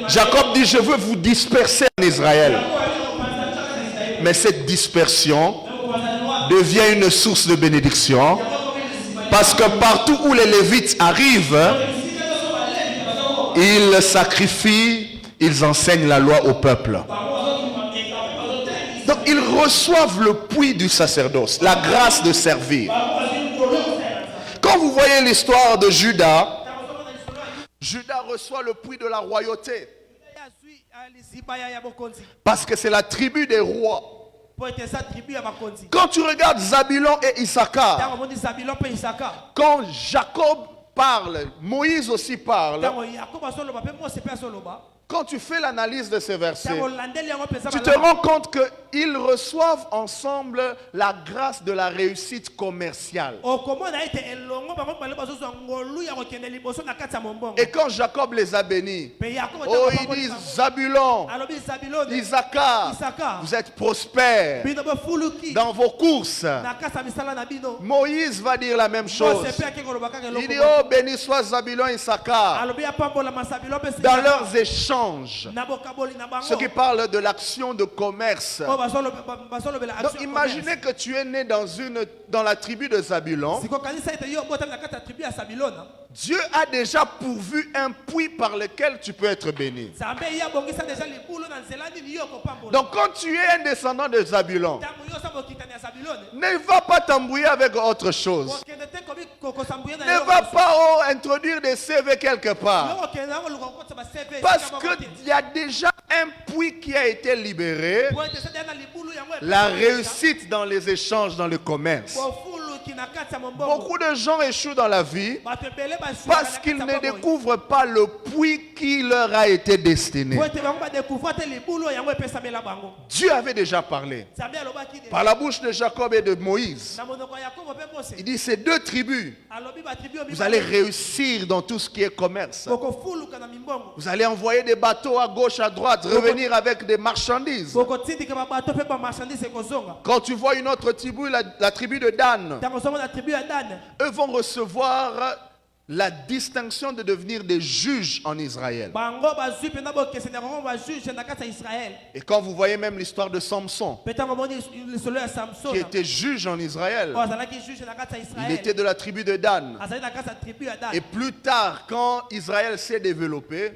Jacob dit, je veux vous disperser en Israël. Mais cette dispersion devient une source de bénédiction. Parce que partout où les Lévites arrivent, ils sacrifient, ils enseignent la loi au peuple. Donc ils reçoivent le puits du sacerdoce, la grâce de servir. Quand vous voyez l'histoire de Judas, Judas reçoit le puits de la royauté. Parce que c'est la tribu des rois. Quand tu regardes Zabulon et Issachar, quand Jacob parle, Moïse aussi parle. Quand tu fais l'analyse de ces versets, tu te rends compte qu'ils reçoivent ensemble la grâce de la réussite commerciale. Et quand Jacob les a bénis, il dit Zabulon, Issachar, vous êtes prospères dans vos courses. Moïse va dire la même chose. Il dit, oh béni soit Zabulon et Issachar dans leurs échanges. Ce qui parle de l'action de commerce. Donc imaginez que tu es né dans la tribu de Zabulon. Dieu a déjà pourvu un puits par lequel tu peux être béni. Donc quand tu es un descendant de Zabulon, ne va pas t'embrouiller avec autre chose. Ne va pas introduire des CV quelque part. Parce qu'il y a déjà un puits qui a été libéré. La réussite dans les échanges, dans le commerce. Beaucoup de gens échouent dans la vie parce qu'ils ne découvrent pas le puits qui leur a été destiné. Dieu avait déjà parlé par la bouche de Jacob et de Moïse. Il dit, ces deux tribus, vous allez réussir dans tout ce qui est commerce. Vous allez envoyer des bateaux à gauche, à droite, revenir avec des marchandises. Quand tu vois une autre tribu, la tribu de Dan, eux vont recevoir la distinction de devenir des juges en Israël. Et quand vous voyez même l'histoire de Samson, qui était juge en Israël, il était de la tribu de Dan. Et plus tard, quand Israël s'est développé,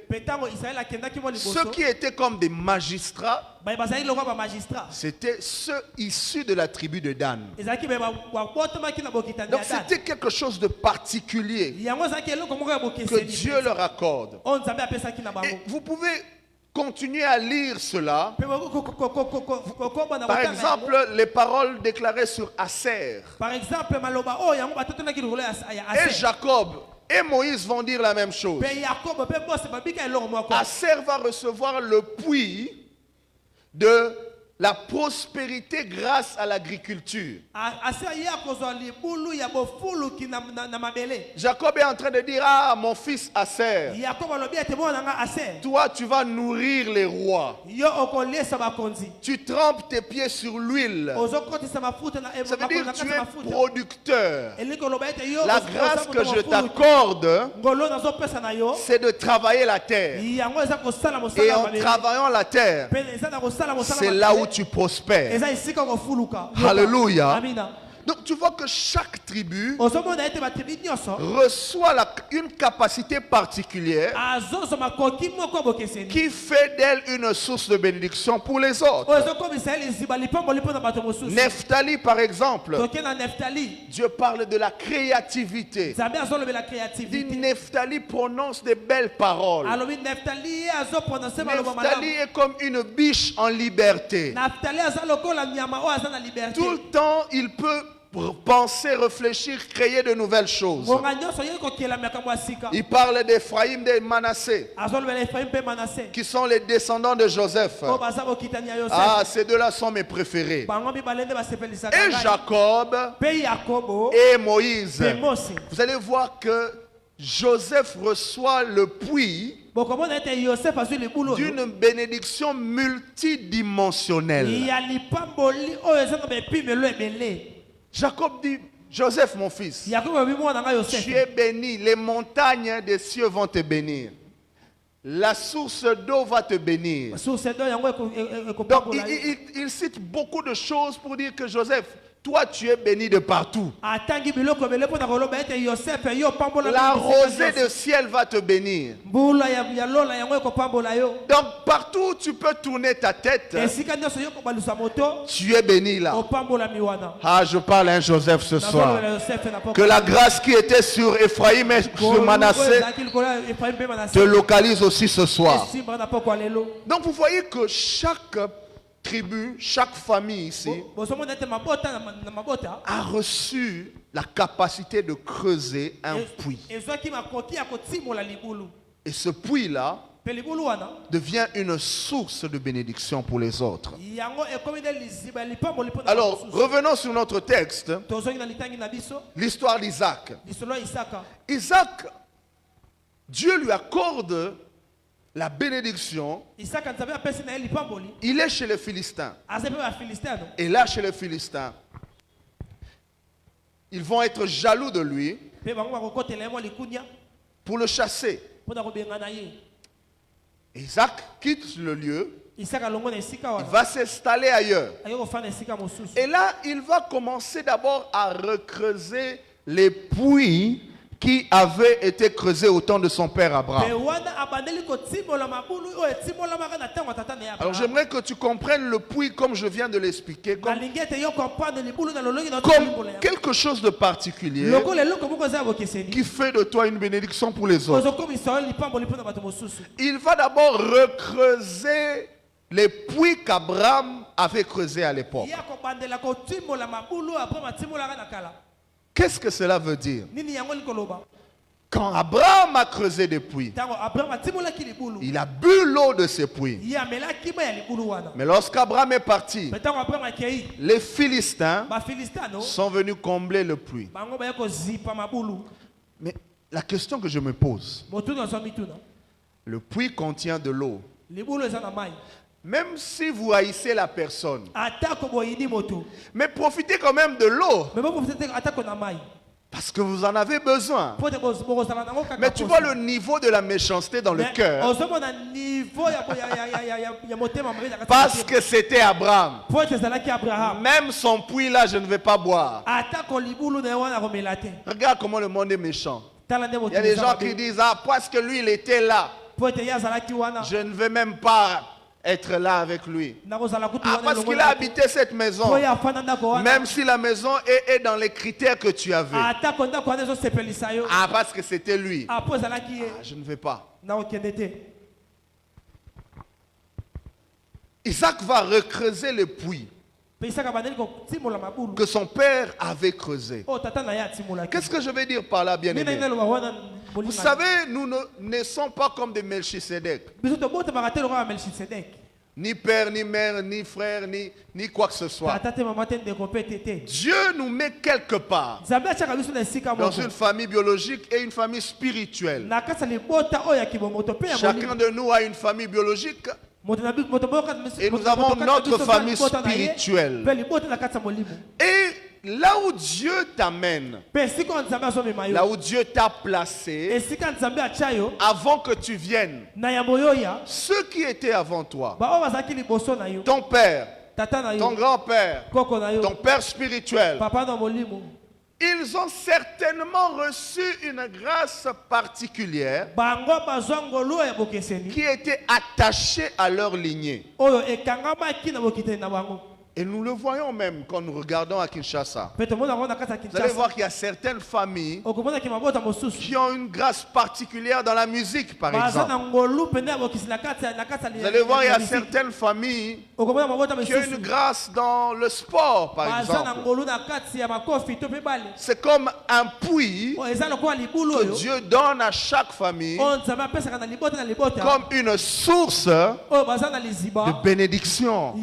ceux qui étaient comme des magistrats, c'était ceux issus de la tribu de Dan. Donc c'était quelque chose de particulier que Dieu leur accorde. Et vous pouvez continuer à lire cela. Par exemple, les paroles déclarées sur Aser. Et Jacob et Moïse vont dire la même chose. Aser va recevoir le puits de la prospérité grâce à l'agriculture. Jacob est en train de dire, ah mon fils Aser, toi tu vas nourrir les rois. Tu trempes tes pieds sur l'huile. Ça veut dire que tu es producteur. La grâce que je t'accorde, c'est de travailler la terre. Et en travaillant la terre, c'est là où tu prospères. Alléluia. Donc tu vois que chaque tribu reçoit une capacité particulière qui fait d'elle une source de bénédiction pour les autres. Nephtali par exemple, Dieu parle de la créativité. Nephtali prononce des belles paroles. Nephtali est comme une biche en liberté. Tout le temps il peut penser, réfléchir, créer de nouvelles choses. Il parle d'Ephraïm, de Manassé, qui sont les descendants de Joseph. Ah, ces deux-là sont mes préférés. Et Jacob et Moïse. Vous allez voir que Joseph reçoit le puits d'une bénédiction multidimensionnelle. Jacob dit, Joseph mon fils, tu es béni, les montagnes des cieux vont te bénir. la source d'eau va te bénir. Donc il cite beaucoup de choses pour dire que Joseph, toi, tu es béni de partout. La rosée du ciel va te bénir. Donc, partout où tu peux tourner ta tête, tu es béni là. Ah, je parle à un Joseph ce soir. Que la grâce qui était sur Ephraïm et sur Manassé te localise aussi ce soir. Donc, vous voyez que chaque tribu, chaque famille ici a reçu la capacité de creuser un puits. Et ce puits-là devient une source de bénédiction pour les autres. Alors, revenons sur notre texte, l'histoire d'Isaac. Isaac, Dieu lui accorde la bénédiction. Il est chez les Philistins. Et là, chez les Philistins, ils vont être jaloux de lui pour le chasser. Isaac quitte le lieu. Il va s'installer ailleurs. Et là, il va commencer d'abord à recreuser les puits qui avaient été creusés au temps de son père Abraham. Alors j'aimerais que tu comprennes le puits comme je viens de l'expliquer, comme quelque chose de particulier qui fait de toi une bénédiction pour les autres. Il va d'abord recreuser les puits qu'Abraham avait creusés à l'époque. Qu'est-ce que cela veut dire? Quand Abraham a creusé des puits, il a bu l'eau de ces puits. Mais lorsqu'Abraham est parti, les Philistins sont venus combler le puits. Mais la question que je me pose, le puits contient de l'eau. Même si vous haïssez la personne, mais profitez quand même de l'eau. Parce que vous en avez besoin. Mais tu vois le niveau de la méchanceté dans le cœur. Parce que c'était Abraham. Même son puits là, je ne vais pas boire. Regarde comment le monde est méchant. Il y a des gens qui disent, ah, parce que lui il était là, je ne vais même pas être là avec lui. Ah, parce qu'il a habité cette maison. Même si la maison est dans les critères que tu avais. Ah, parce que c'était lui. Ah, je ne vais pas. Isaac va recreuser le puits que son père avait creusé. Qu'est-ce que je vais dire par là, bien-aimé? Vous savez, nous ne naissons pas comme des Melchisedec. Ni père, ni mère, ni frère, ni quoi que ce soit. Dieu nous met quelque part dans une famille biologique et une famille spirituelle. Chacun de nous a une famille biologique et nous avons notre famille spirituelle. Et là où Dieu t'amène, là où Dieu t'a placé, avant que tu viennes, ceux qui étaient avant toi, ton père, ton grand-père, ton père spirituel, ils ont certainement reçu une grâce particulière qui était attachée à leur lignée. Et nous le voyons même quand nous regardons à Kinshasa. Vous allez voir qu'il y a certaines familles qui ont une grâce particulière dans la musique, par exemple. Vous allez voir qu'il y a certaines familles qui ont une grâce dans le sport, par exemple. C'est comme un puits que Dieu donne à chaque famille comme une source de bénédiction.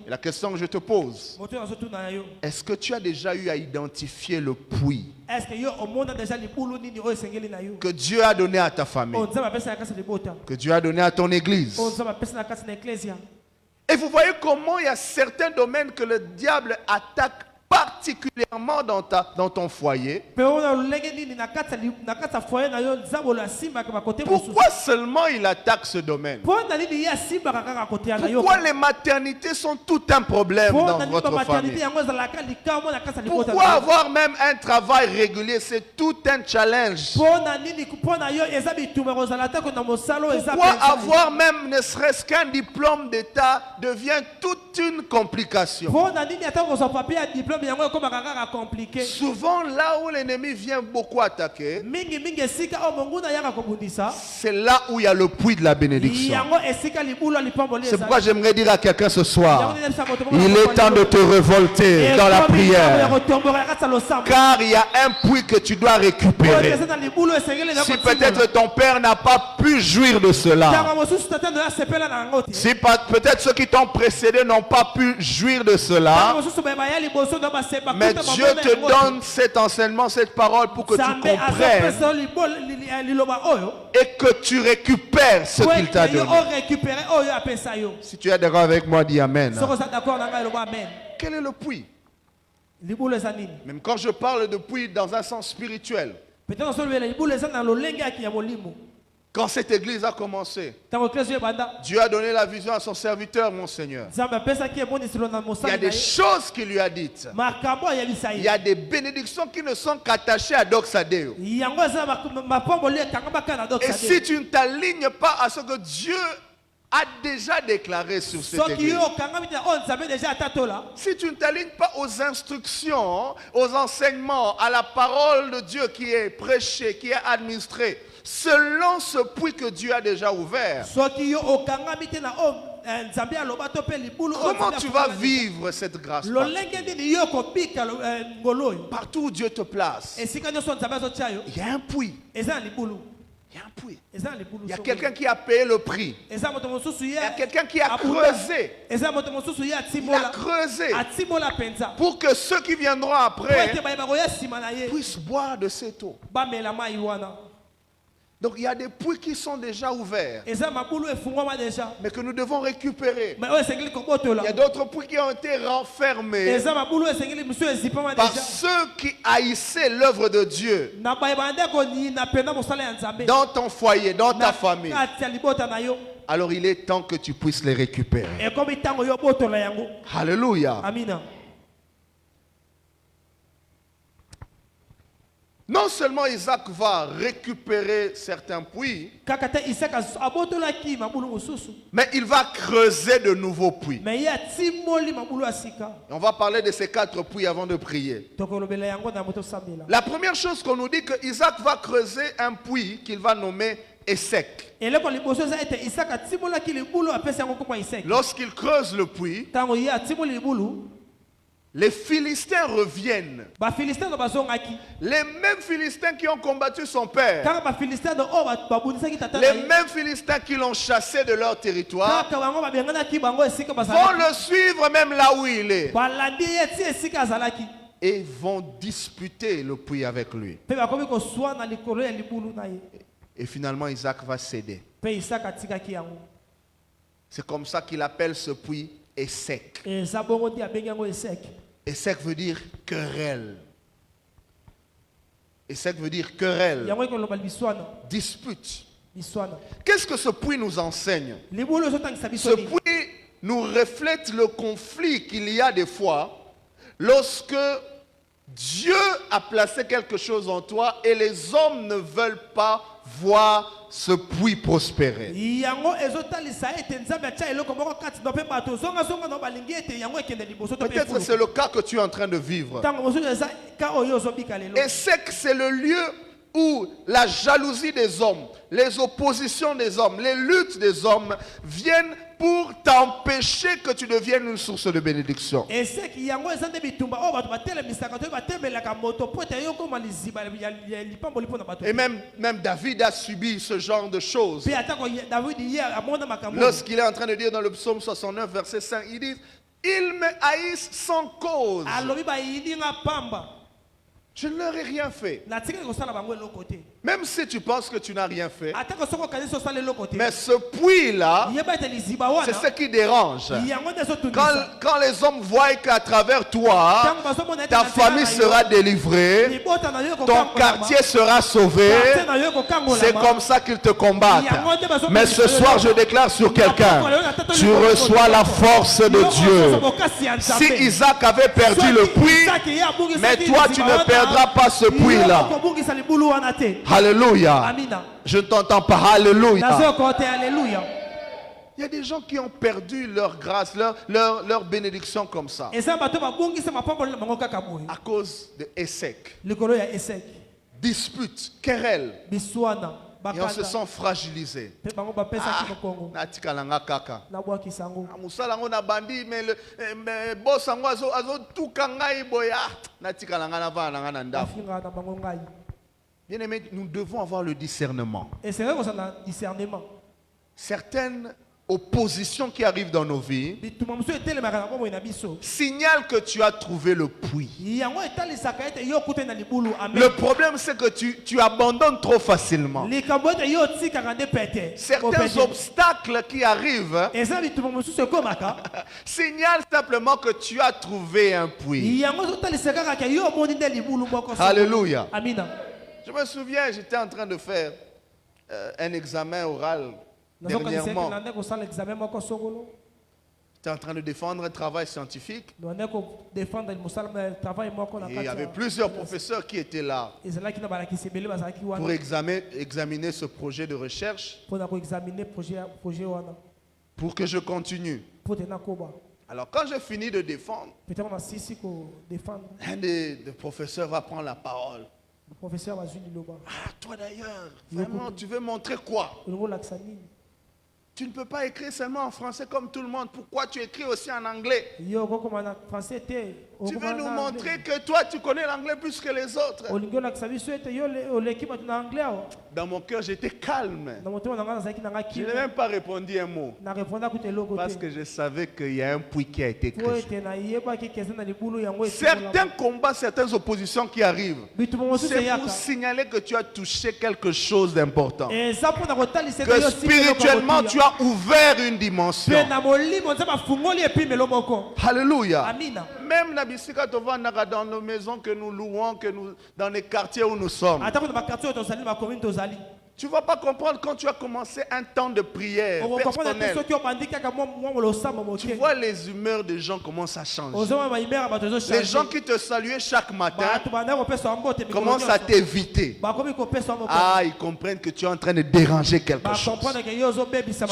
La question que je te pose, est-ce que tu as déjà eu à identifier le puits que Dieu a donné à ta famille, que Dieu a donné à ton église? Et vous voyez comment il y a certains domaines que le diable attaque particulièrement particulièrement dans ton foyer, pourquoi seulement il attaque ce domaine? Pourquoi les maternités sont tout un problème dans votre famille? Pourquoi avoir même un travail régulier, c'est tout un challenge? Pourquoi avoir même ne serait-ce qu'un diplôme d'État devient toute une complication? Souvent, là où l'ennemi vient beaucoup attaquer, c'est là où il y a le puits de la bénédiction. C'est pourquoi j'aimerais dire à quelqu'un ce soir, il est temps de te révolter dans la prière, car il y a un puits que tu dois récupérer. Si peut-être ton père n'a pas pu jouir de cela, si peut-être ceux qui t'ont précédé n'ont pas pu jouir de cela, mais Dieu te donne cet enseignement, cette parole pour que tu comprennes et que tu récupères ce qu'il t'a donné. Si tu es d'accord avec moi, dis Amen. Quel est le puits? Même quand je parle de puits dans un sens spirituel, quand cette église a commencé, Dieu a donné la vision à son serviteur, mon Seigneur. Il y a des choses qu'il lui a dites. Il y a des bénédictions qui ne sont qu'attachées à Doxadeo. Et si tu ne t'alignes pas à ce que Dieu a déjà déclaré sur cette église, si tu ne t'alignes pas aux instructions, aux enseignements, à la parole de Dieu qui est prêchée, qui est administrée, selon ce puits que Dieu a déjà ouvert, comment tu vas vivre cette grâce? Partout où Dieu te place, il y a un puits. Il y a un puits. Il y a quelqu'un qui a payé le prix. Il y a quelqu'un qui a creusé. Il a creusé pour que ceux qui viendront après puissent boire de cette eau. Donc il y a des puits qui sont déjà ouverts, mais que nous devons récupérer. Il y a d'autres puits qui ont été renfermés par ceux qui haïssaient l'œuvre de Dieu dans ton foyer, dans ta famille. Alors il est temps que tu puisses les récupérer. Alléluia. Non seulement Isaac va récupérer certains puits, mais il va creuser de nouveaux puits. On va parler de ces 4 puits avant de prier. La première chose qu'on nous dit, que Isaac va creuser un puits qu'il va nommer Essek. Lorsqu'il creuse le puits, les Philistins reviennent. Les mêmes Philistins qui ont combattu son père. Les mêmes Philistins qui l'ont chassé de leur territoire vont le suivre même là où il est. Et vont disputer le puits avec lui. Et finalement Isaac va céder. C'est comme ça qu'il appelle ce puits Essek. Essek veut dire querelle. Essek veut dire querelle. Dispute. Qu'est-ce que ce puits nous enseigne? Ce puits nous reflète le conflit qu'il y a des fois lorsque Dieu a placé quelque chose en toi et les hommes ne veulent pas voir ce puits prospérer. Peut-être c'est le cas que tu es en train de vivre. Et c'est le lieu où la jalousie des hommes, les oppositions des hommes, les luttes des hommes viennent pour t'empêcher que tu deviennes une source de bénédiction. Et même David a subi ce genre de choses. Lorsqu'il est en train de dire dans le psaume 69, verset 5, il dit: ils me haïssent sans cause. Je ne leur ai rien fait. Même si tu penses que tu n'as rien fait, mais ce puits-là, c'est ce qui dérange. Quand les hommes voient qu'à travers toi, ta famille sera délivrée, ton quartier sera sauvé, c'est comme ça qu'ils te combattent. Mais ce soir, je déclare sur quelqu'un, tu reçois la force de Dieu. Si Isaac avait perdu le puits, mais toi, tu ne perdras pas ce puits-là. Alléluia. Je ne t'entends pas. Alléluia. Il y a des gens qui ont perdu leur grâce, leur bénédiction comme ça. À cause de échecs, disputes, querelles. Et on se sent fragilisé. Bien aimé, nous devons avoir le discernement. Certaines oppositions qui arrivent dans nos vies signalent que tu as trouvé le puits. Le problème, c'est que tu abandonnes trop facilement. Certains obstacles qui arrivent signalent simplement que tu as trouvé un puits. Alléluia. Je me souviens, j'étais en train de faire un examen oral dernièrement. J'étais en train de défendre un travail scientifique. Et il y avait plusieurs professeurs qui étaient là pour examiner ce projet de recherche pour que je continue. Alors quand j'ai fini de défendre, un des professeurs va prendre la parole. Ah, toi d'ailleurs, vraiment, tu veux montrer quoi? Tu ne peux pas écrire seulement en français comme tout le monde. Pourquoi tu écris aussi en anglais? Tu veux nous montrer que toi, tu connais l'anglais plus que les autres. Dans mon cœur, j'étais calme. Je n'ai même pas répondu un mot. Parce que je savais qu'il y a un puits qui a été creusé. Certains combats, certaines oppositions qui arrivent, c'est pour signaler que tu as touché quelque chose d'important. Que spirituellement, tu as ouvert une dimension. Alléluia. Même dans nos maisons que nous louons, dans les quartiers où nous sommes. Tu ne vas pas comprendre quand tu as commencé un temps de prière personnel. Tu vois les humeurs des gens commencent à changer. Les gens qui te saluaient chaque matin commencent à t'éviter. Ah, ils comprennent que tu es en train de déranger quelque chose.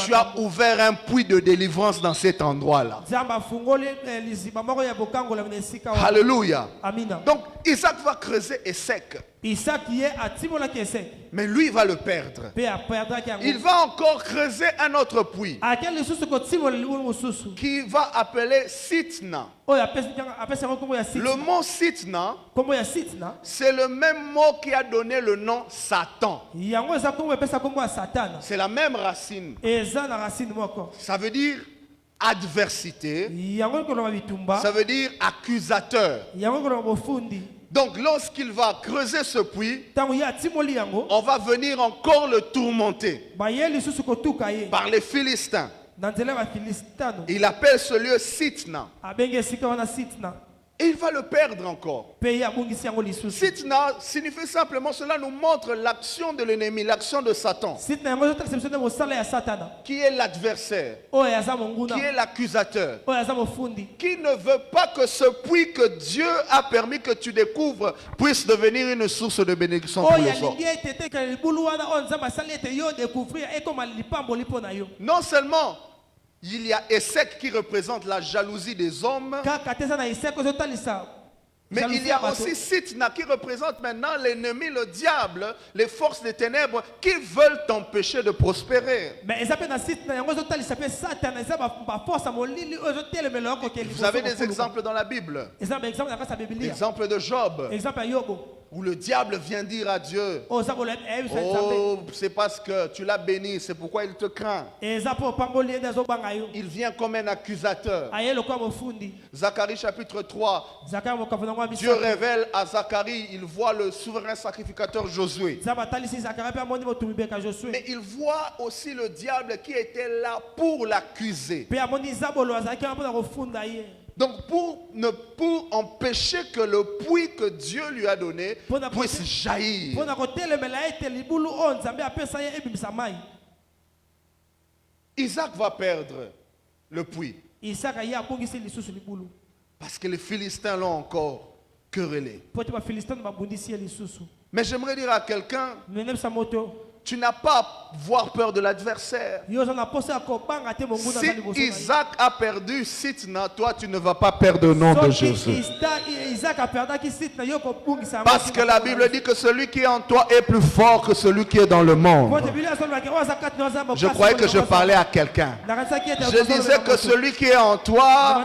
Tu as ouvert un puits de délivrance dans cet endroit-là. Alléluia. Donc, Isaac va creuser et sec. Mais lui, il va le perdre. Il va encore creuser un autre puits qui va appeler Sitna. Le mot Sitna, c'est le même mot qui a donné le nom Satan. C'est la même racine. Ça veut dire adversité. Ça veut dire accusateur. Donc lorsqu'il va creuser ce puits, on va venir encore le tourmenter par les Philistins. Il appelle ce lieu Sitna. Et il va le perdre encore. Sitna signifie simplement, cela nous montre l'action de l'ennemi, l'action de Satan. Qui est l'adversaire, qui est l'accusateur, qui ne veut pas que ce puits que Dieu a permis que tu découvres puisse devenir une source de bénédiction pour les autres. Non seulement il y a Échec qui représente la jalousie des hommes, mais il y a aussi Sitna qui représente maintenant l'ennemi, le diable, les forces des ténèbres qui veulent t'empêcher de prospérer. Vous avez des exemples dans la Bible. L'exemple de Job. où le diable vient dire à Dieu, oh, c'est parce que tu l'as béni, c'est pourquoi il te craint. Il vient comme un accusateur. Zacharie chapitre 3, Dieu révèle à Zacharie, il voit le souverain sacrificateur Josué. Mais il voit aussi le diable qui était là pour l'accuser. Donc pour empêcher que le puits que Dieu lui a donné puisse jaillir. Isaac va perdre le puits. Parce que les Philistins l'ont encore querellé. Mais j'aimerais dire à quelqu'un, tu n'as pas à avoir peur de l'adversaire. Si Isaac a perdu Sitna, toi tu ne vas pas perdre au nom de Jésus. Parce que la Bible dit que celui qui est en toi est plus fort que celui qui est dans le monde. Je croyais que je parlais à quelqu'un. Je disais que celui qui est en toi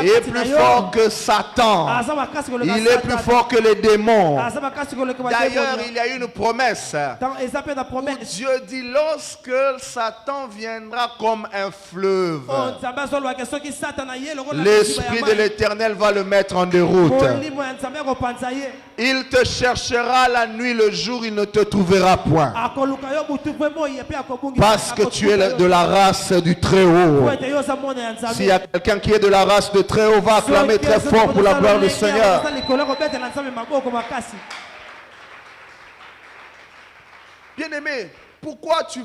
est plus fort que Satan. Il est plus fort que les démons. D'ailleurs, il y a une promesse. Dieu dit lorsque Satan viendra comme un fleuve, l'Esprit de l'Éternel va le mettre en déroute. Il te cherchera la nuit, le jour il ne te trouvera point. Parce que tu es de la race du Très-Haut. S'il y a quelqu'un qui est de la race du Très-Haut, va acclamer très fort pour la gloire du Seigneur. Bien-aimé, pourquoi tu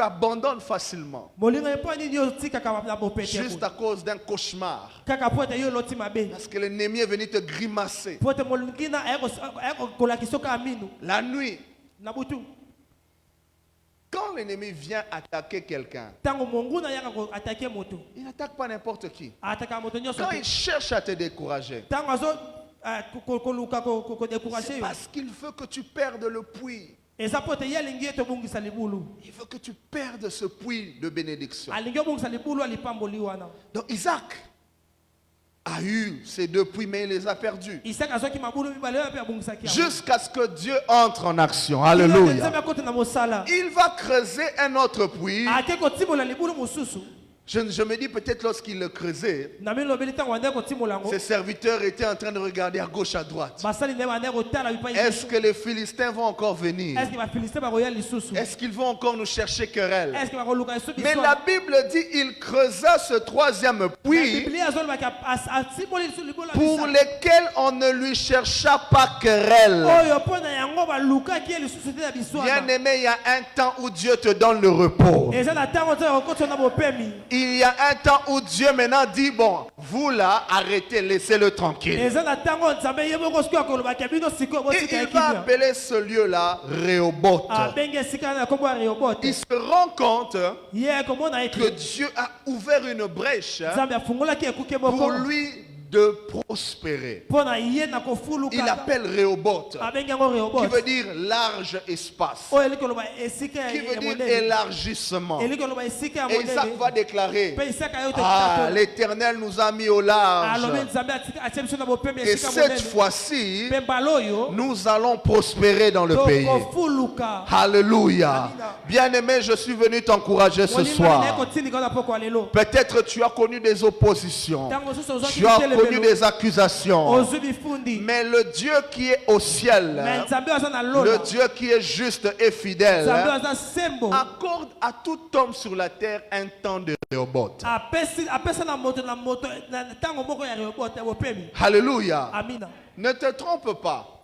abandonnes facilement? Juste à cause d'un cauchemar. Parce que l'ennemi est venu te grimacer. La nuit. Quand l'ennemi vient attaquer quelqu'un, il n'attaque pas n'importe qui. Quand il cherche à te décourager, c'est parce qu'il veut que tu perdes le puits. Il veut que tu perdes ce puits de bénédiction. Donc Isaac a eu ces deux puits, mais il les a perdus. Jusqu'à ce que Dieu entre en action. Alléluia. Il va creuser un autre puits. Je me dis peut-être lorsqu'il le creusait, ses serviteurs étaient en train de regarder à gauche, à droite. Est-ce que les Philistins vont encore venir? Est-ce qu'ils vont encore nous chercher querelle? Mais la Bible dit il creusa ce troisième puits pour lequel on ne lui chercha pas querelle. Bien aimé, il y a un temps où Dieu te donne le repos. Il y a un temps où Dieu maintenant dit, bon, vous là, arrêtez, laissez-le tranquille. Et il va appeler ce lieu-là Rehoboth. Il se rend compte que Dieu a ouvert une brèche pour lui de prospérer. Il appelle Rehoboth, qui veut dire large espace, qui veut dire élargissement. Et Isaac va déclarer, ah, l'Éternel nous a mis au large, et cette fois-ci nous allons prospérer dans le pays. Alléluia. Bien-aimé, je suis venu t'encourager ce soir. Peut-être tu as connu des oppositions, tu as connu des accusations, mais le Dieu qui est au ciel, le Dieu qui est juste et fidèle, accorde à tout homme sur la terre un temps de Rehoboth. Alléluia. Ne te trompe pas.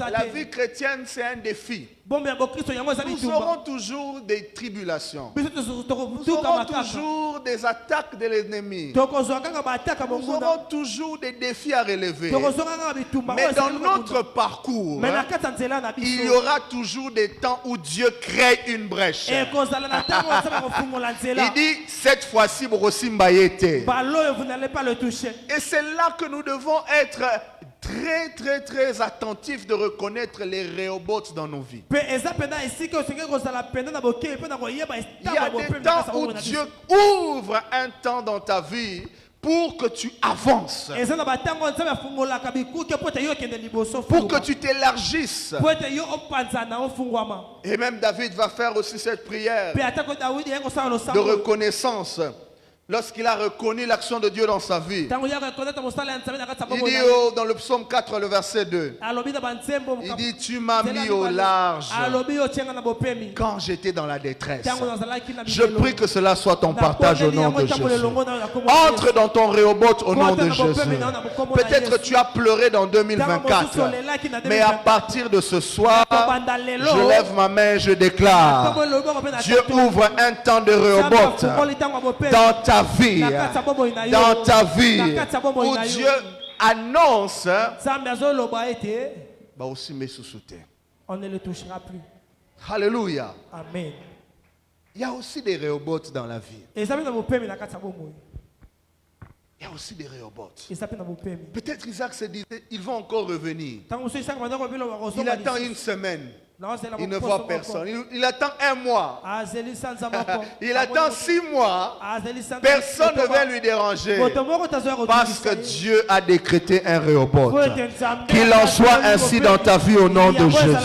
La vie chrétienne, c'est un défi. Nous aurons toujours des tribulations. Nous aurons toujours des attaques de l'ennemi. Nous aurons toujours des défis à relever. Mais dans notre parcours, il y aura toujours des temps où Dieu crée une brèche. Il dit, cette fois-ci, vous n'allez pas le toucher. Et c'est là que nous devons être très attentifs de reconnaître les Rehoboth dans nos vies. Il y a des temps où Dieu ouvre un temps dans ta vie pour que tu avances, pour que tu t'élargisses. Et même David va faire aussi cette prière de reconnaissance. Lorsqu'il a reconnu l'action de Dieu dans sa vie, il dit dans le psaume 4, le verset 2, il dit, tu m'as mis au large quand j'étais dans la détresse. Je prie que cela soit ton partage au nom de Jésus. Entre dans ton Rehoboth au nom de Jésus. Peut-être tu as pleuré dans 2024, mais à partir de ce soir, je lève ma main et je déclare, Dieu ouvre un temps de Rehoboth dans ta vie, où Dieu annonce, bah aussi mes sous-soutés. On ne le touchera plus. Alléluia. Amen. Il y a aussi des Rehoboth dans la vie. Il y a aussi des Rehoboth. Peut-être Isaac se disait, ils vont encore revenir. Il attend une semaine. Il ne voit personne. Il attend un mois. Il attend 6 mois. Personne ne vient lui déranger. Parce que Dieu a décrété un Rehoboth. Qu'il en soit ainsi dans ta vie au nom de Jésus.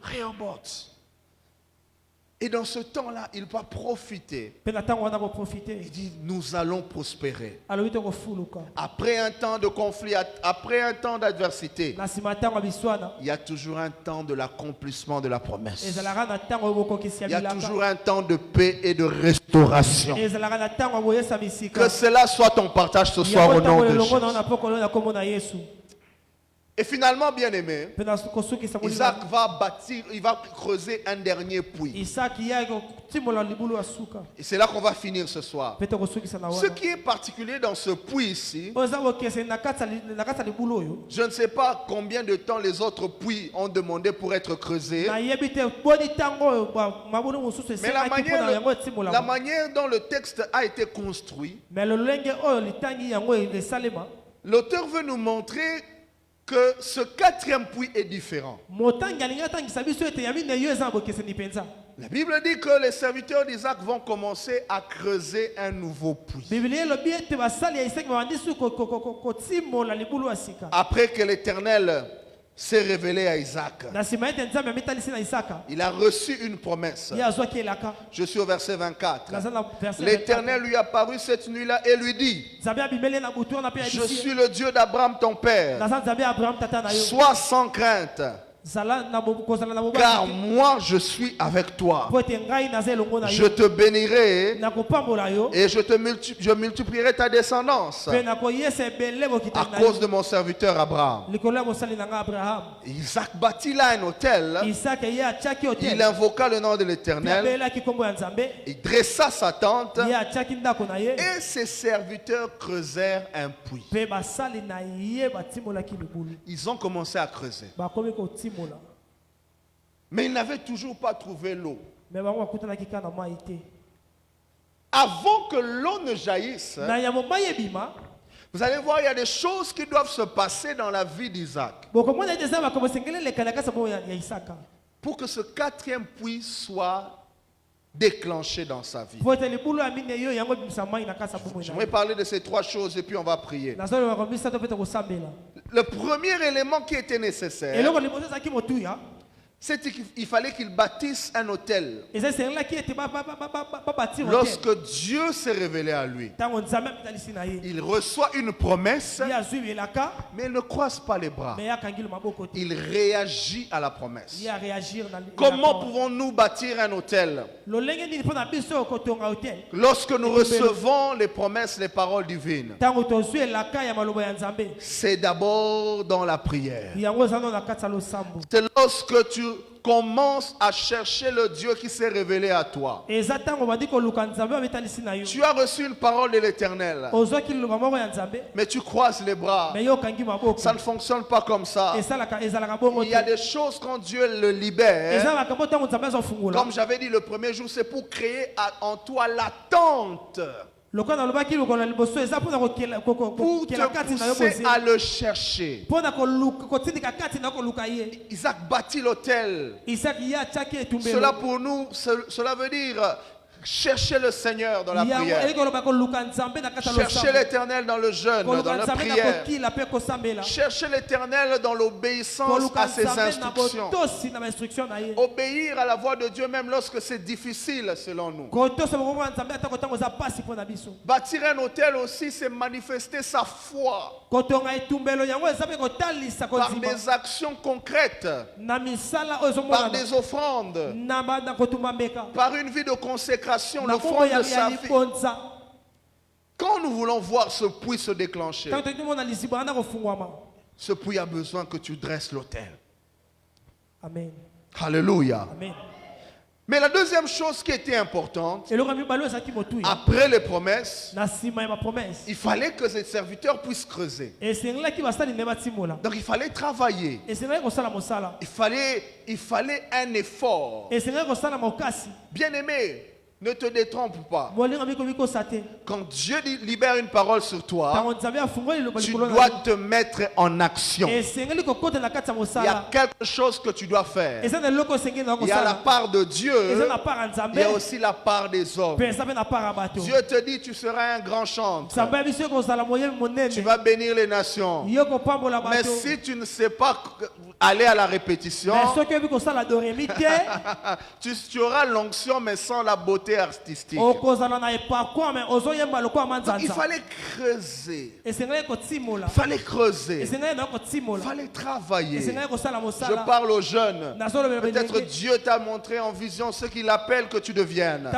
Rehoboth. Et dans ce temps-là, il va profiter. Il dit, nous allons prospérer. Après un temps de conflit, après un temps d'adversité, il y a toujours un temps de l'accomplissement de la promesse. Il y a toujours un temps de paix et de restauration. Que cela soit ton partage ce soir au nom de Jésus. Et finalement, bien aimé, Isaac va bâtir, il va creuser un dernier puits. Et c'est là qu'on va finir ce soir. Ce qui est particulier dans ce puits ici, je ne sais pas combien de temps les autres puits ont demandé pour être creusés. Mais la manière dont le texte a été construit, l'auteur veut nous montrer que ce 4e puits est différent. La Bible dit que les serviteurs d'Isaac vont commencer à creuser un nouveau puits. Après que l'Éternel s'est révélé à Isaac, il a reçu une promesse. Je suis au verset 24. L'Éternel lui apparut cette nuit-là et lui dit, je suis le Dieu d'Abraham ton père. Sois sans crainte, car moi je suis avec toi. Je te bénirai et je multiplierai ta descendance à cause de mon serviteur Abraham. Isaac bâtit là un autel. Il invoqua le nom de l'Éternel. Il dressa sa tente et ses serviteurs creusèrent un puits. Ils ont commencé à creuser. Mais ils n'avaient toujours pas trouvé l'eau. Avant que l'eau ne jaillisse, vous allez voir, il y a des choses qui doivent se passer dans la vie d'Isaac. Pour que ce 4e puits soit déclenché dans sa vie. J'aimerais parler de ces 3 choses et puis on va prier. Le premier élément qui était nécessaire, c'est qu'il fallait qu'il bâtisse un autel. Lorsque Dieu s'est révélé à lui, il reçoit une promesse, mais il ne croise pas les bras. Il réagit à la promesse. Comment pouvons-nous bâtir un autel? Lorsque nous recevons les promesses, les paroles divines, c'est d'abord dans la prière. C'est lorsque tu commences à chercher le Dieu qui s'est révélé à toi. Tu as reçu une parole de l'Éternel, mais tu croises les bras. Ça ne fonctionne pas comme ça. Il y a des choses quand Dieu le libère. Comme j'avais dit le premier jour, c'est pour créer en toi l'attente, pour te pousser à le chercher. Isaac bâtit l'autel. Cela pour nous, cela veut dire Cherchez le Seigneur dans la prière. Cherchez l'Éternel dans le jeûne, dans la prière. Cherchez l'Éternel dans l'obéissance à ses instructions. Obéir à la voix de Dieu même lorsque c'est difficile selon nous. Bâtir un hôtel aussi, c'est manifester sa foi par des actions concrètes, par des offrandes, par une vie de consécration. L'offrande de sa vie. Quand nous voulons voir ce puits se déclencher, ce puits a besoin que tu dresses l'autel. Amen. Alléluia. Amen. Mais la deuxième chose qui était importante, après les promesses, il fallait que ces serviteurs puissent creuser. Donc il fallait travailler. Il fallait un effort. Bien aimé, ne te détrompe pas. Quand Dieu libère une parole sur toi, tu dois te mettre en action. Il y a quelque chose que tu dois faire. Il y a la part de Dieu, il y a aussi la part des hommes. Dieu te dit, tu seras un grand chanteur. Tu vas bénir les nations. Mais si tu ne sais pas aller à la répétition, tu auras l'onction mais sans la beauté artistique. Donc, il fallait creuser. Il fallait creuser. Il fallait travailler. Je parle aux jeunes. Peut-être Dieu t'a montré en vision ce qu'il appelle que tu deviennes.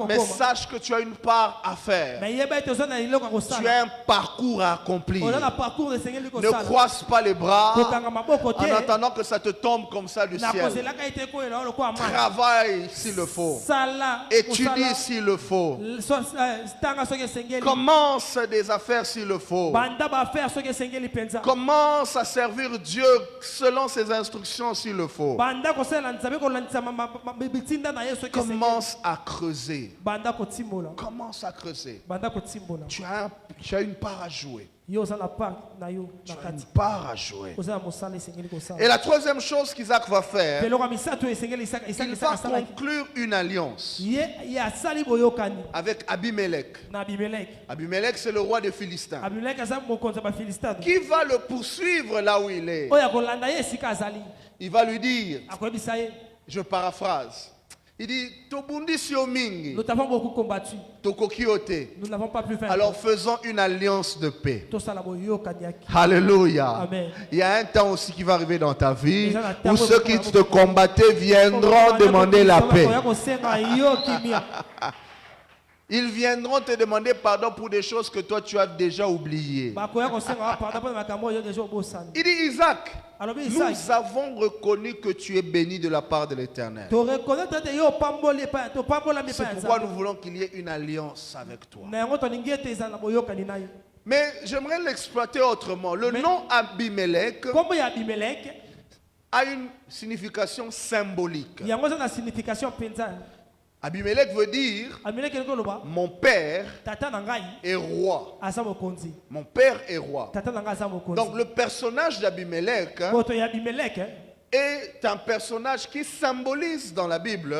Mais sache que tu as une part à faire. Tu as un parcours à accomplir. Ne croise pas les bras en attendant que ça te tombe comme ça du ciel. Travaille s'il le faut. Étudie s'il le faut. Commence des affaires s'il le faut. Commence à servir Dieu selon ses instructions s'il le faut. Commence à creuser. Commence à creuser. Tu as une part à jouer. Tu as une part à jouer. Et la troisième chose qu'Isaac va faire, il va conclure une alliance avec Abimelech. Abimelech, c'est le roi des Philistins, qui va le poursuivre là où il est. Il va lui dire, je paraphrase, il dit, nous t'avons beaucoup combattu. Nous n'avons pas pu faire. Alors faisons une alliance de paix. Alléluia. Amen. Il y a un temps aussi qui va arriver dans ta vie où ceux qui te combattaient viendront demander la paix. Ils viendront te demander pardon pour des choses que toi tu as déjà oubliées. Il dit, Isaac, nous avons reconnu que tu es béni de la part de l'Éternel. C'est pourquoi nous voulons qu'il y ait une alliance avec toi. Mais j'aimerais l'exploiter autrement. Le nom Abimelech a une signification symbolique. Abimelech veut dire mon père est roi. Mon père est roi. Donc le personnage d'Abimelech est un personnage qui symbolise dans la Bible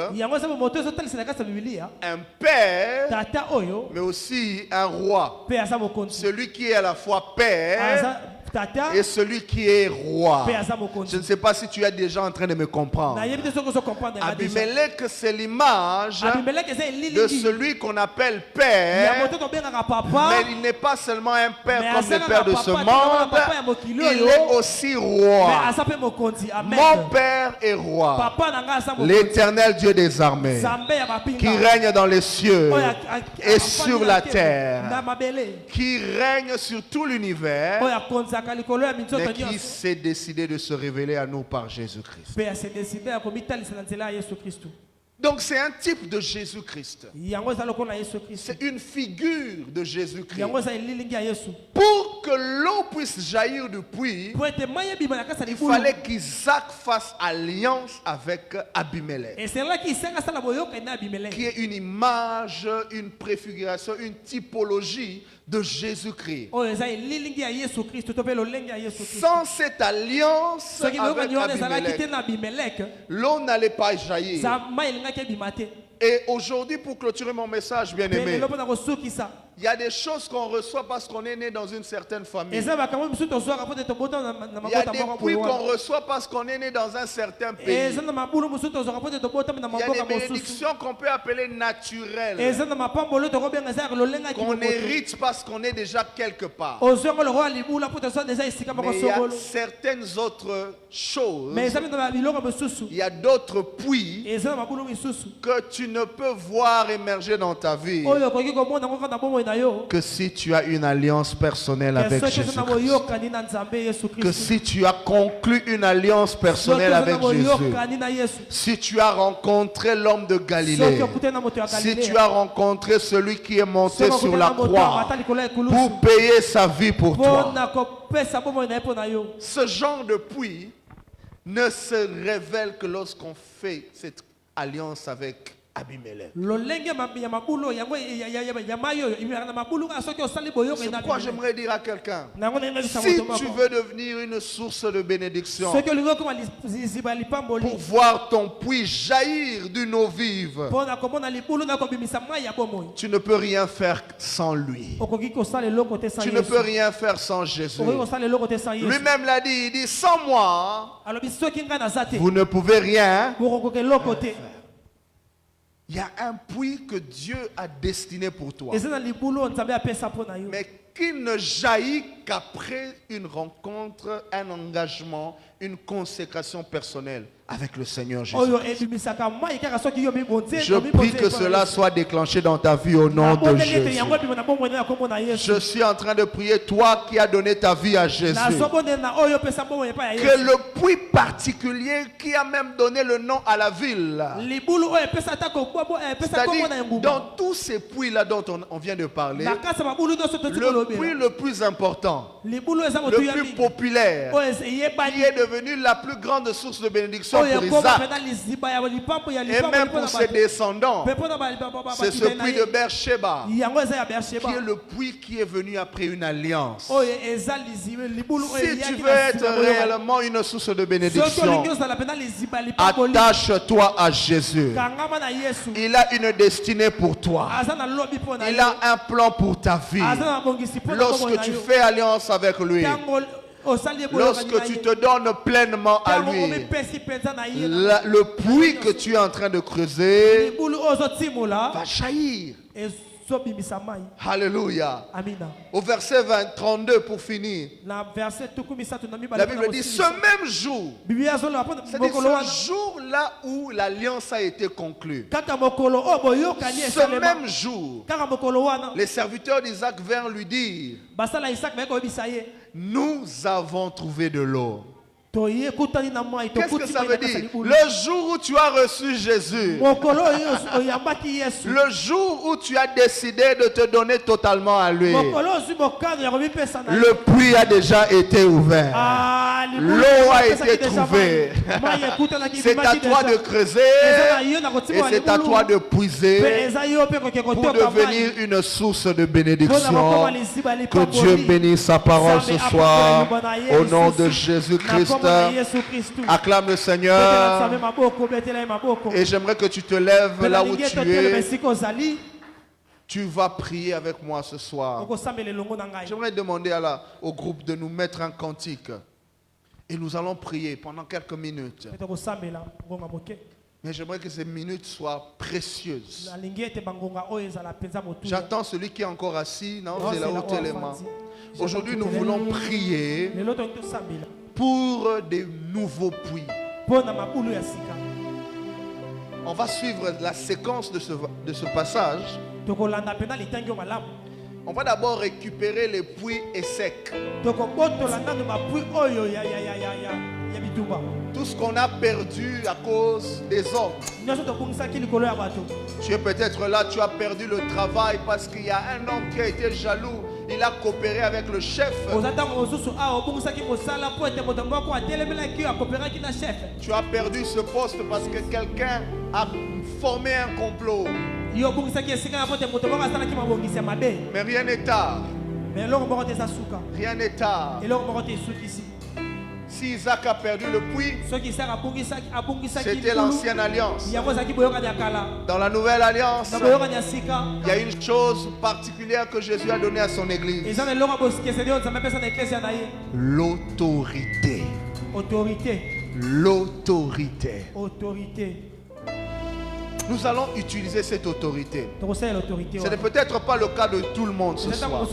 un père, mais aussi un roi. Celui qui est à la fois père et celui qui est roi. Je ne sais pas si tu es déjà en train de me comprendre. Abimelech, c'est l'image de celui qu'on appelle père, mais il n'est pas seulement un père comme les pères de ce monde, il est aussi roi. Mon père est roi, l'Éternel Dieu des armées, qui règne dans les cieux et sur la terre, qui règne sur tout l'univers, mais qui s'est décidé de se révéler à nous par Jésus-Christ. Donc c'est un type de Jésus-Christ. C'est une figure de Jésus-Christ. Pour que l'eau puisse jaillir du puits, il fallait qu'Isaac fasse alliance avec Abimelech. Qui est une image, une préfiguration, une typologie de Jésus-Christ. Sans cette alliance avec Abimelech, l'eau n'allait pas jaillir. Et aujourd'hui, pour clôturer mon message, bien aimé, il y a des choses qu'on reçoit parce qu'on est né dans une certaine famille. Il y a des puits qu'on reçoit parce qu'on est né dans un certain pays. Il y a des bénédictions qu'on peut appeler naturelles, qu'on hérite parce qu'on est déjà quelque part. Mais il y a certaines autres choses, il y a d'autres puits que tu ne peux voir émerger dans ta vie que si tu as une alliance personnelle avec Jésus-Christ. Que si tu as conclu une alliance personnelle avec Jésus. Si tu as rencontré l'homme de Galilée. Si tu as rencontré celui qui est monté sur la croix pour payer sa vie pour toi. Ce genre de puits ne se révèle que lorsqu'on fait cette alliance avec Abimelech. C'est pourquoi j'aimerais dire à quelqu'un, si tu veux devenir une source de bénédiction, pour voir ton puits jaillir d'une eau vive, tu ne peux rien faire sans lui. Tu ne peux rien faire sans Jésus. Lui-même l'a dit, il dit, sans moi, vous ne pouvez rien faire. Il y a un puits que Dieu a destiné pour toi, mais qui ne jaillit qu'après une rencontre, un engagement, une consécration personnelle avec le Seigneur Jésus. Je prie que cela soit déclenché dans ta vie au nom de Jésus. Je suis en train de prier, toi qui as donné ta vie à Jésus, que le puits particulier qui a même donné le nom à la ville, c'est-à-dire dans tous ces puits-là dont on vient de parler, le puits le plus important, le plus populaire, qui est devenu la plus grande source de bénédiction pour Isaac et même pour ses descendants, c'est ce puits de Beersheba, qui est le puits qui est venu après une alliance. Si tu veux être réellement une source de bénédiction, attache-toi à Jésus. Il a une destinée pour toi. Il a un plan pour ta vie. Lorsque tu fais alliance avec lui, lorsque tu te donnes pleinement à lui, le puits que tu es en train de creuser va jaillir. Alléluia. Au verset 32 pour finir, la Bible dit ce même jour, c'est-à-dire ce jour-là où l'alliance a été conclue, ce même jour, les serviteurs d'Isaac vinrent lui dire, nous avons trouvé de l'eau. Qu'est-ce que ça veut dire? Le jour où tu as reçu Jésus, le jour où tu as décidé de te donner totalement à lui, le puits a déjà été ouvert. L'eau a été trouvée. C'est à toi de creuser et c'est à toi de puiser pour devenir une source de bénédiction. Que Dieu bénisse sa parole ce soir au nom de Jésus-Christ. Acclame le Seigneur. Et j'aimerais que tu te lèves là où tu es. Tu vas prier avec moi ce soir. J'aimerais demander au groupe de nous mettre un cantique. Et nous allons prier pendant quelques minutes. Mais j'aimerais que ces minutes soient précieuses. J'attends celui qui est encore assis. Non, vous allez ôter les mains. Aujourd'hui, nous voulons prier pour des nouveaux puits. On va suivre la séquence de ce passage. On va d'abord récupérer les puits et secs. Tout ce qu'on a perdu à cause des hommes. Tu es peut-être là, tu as perdu le travail parce qu'il y a un homme qui a été jaloux. il a coopéré avec le chef. Tu as perdu ce poste parce que quelqu'un a formé un complot. Mais rien n'est tard. Rien n'est tard. Si Isaac a perdu le puits, c'était l'ancienne alliance. Dans la nouvelle alliance, il y a une chose particulière que Jésus a donnée à son église. L'autorité. L'autorité. Nous allons utiliser cette autorité. Ce n'est peut-être pas le cas de tout le monde ce soir.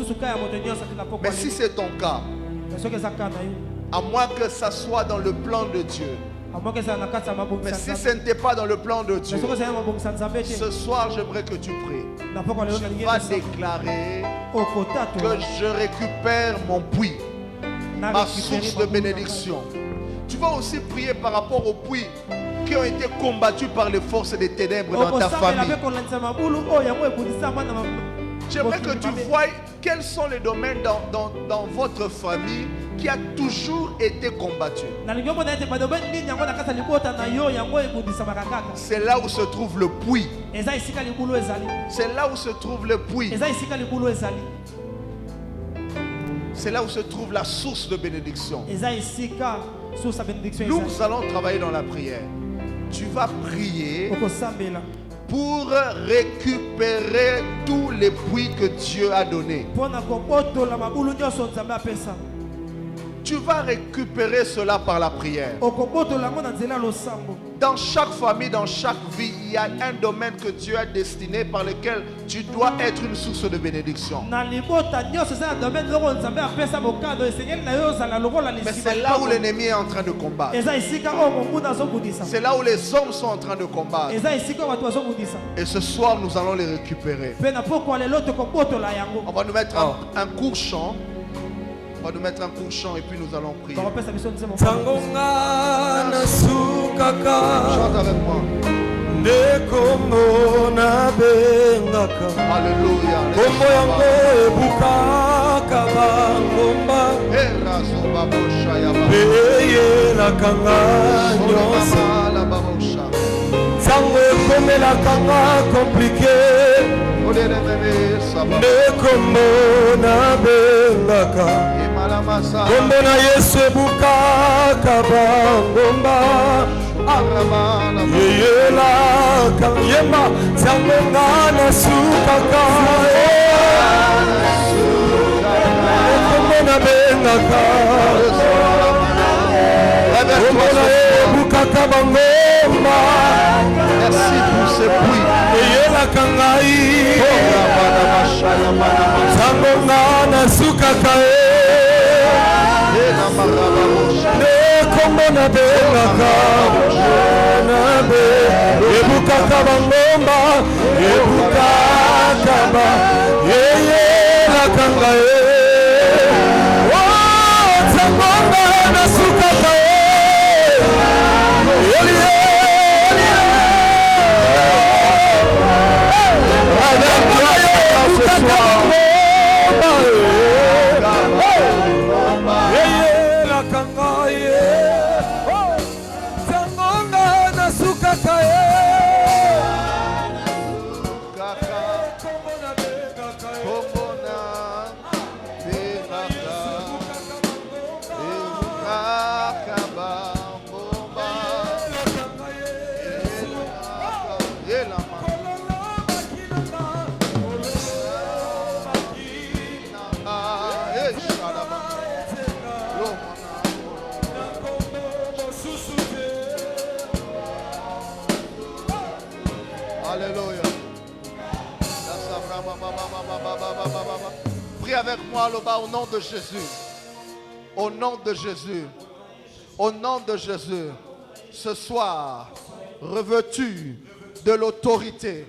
Mais si c'est ton cas, à moins que ça soit dans le plan de Dieu. Mais si ce n'était pas dans le plan de Dieu, ce soir j'aimerais que tu pries. Tu vas déclarer que je récupère mon puits, ma source de bénédiction. Tu vas aussi prier par rapport aux puits qui ont été combattus par les forces des ténèbres dans ta famille. J'aimerais que tu voies quels sont les domaines dans votre famille qui a toujours été combattu. C'est là où se trouve le puits. C'est là où se trouve le puits. C'est là où se trouve la source de bénédiction. Nous allons travailler dans la prière. Tu vas prier pour récupérer tous les puits que Dieu a donnés. Tu vas récupérer cela par la prière. Dans chaque famille, dans chaque vie, il y a un domaine que Dieu a destiné par lequel tu dois être une source de bénédiction. Mais c'est là où l'ennemi est en train de combattre. C'est là où les hommes sont en train de combattre. Et ce soir, nous allons les récupérer. On va nous mettre un court chant. On va nous mettre un court chant et puis nous allons prier. Chante avec moi. Alléluia. Kombo na Yesu ebukaka bangomba yeyela kanyema sango ngana sukaka kombo na bengaka kombo na ebukaka bangomba. Merci pour ce puits. Yeyela kangai sango ngana sukaka komona belaka ebukaka bangomba ebukaka ba yeyelakanga sangonga nasukaka Prie avec moi là-bas au nom de Jésus. Au nom de Jésus. Au nom de Jésus. Ce soir, revêtu de l'autorité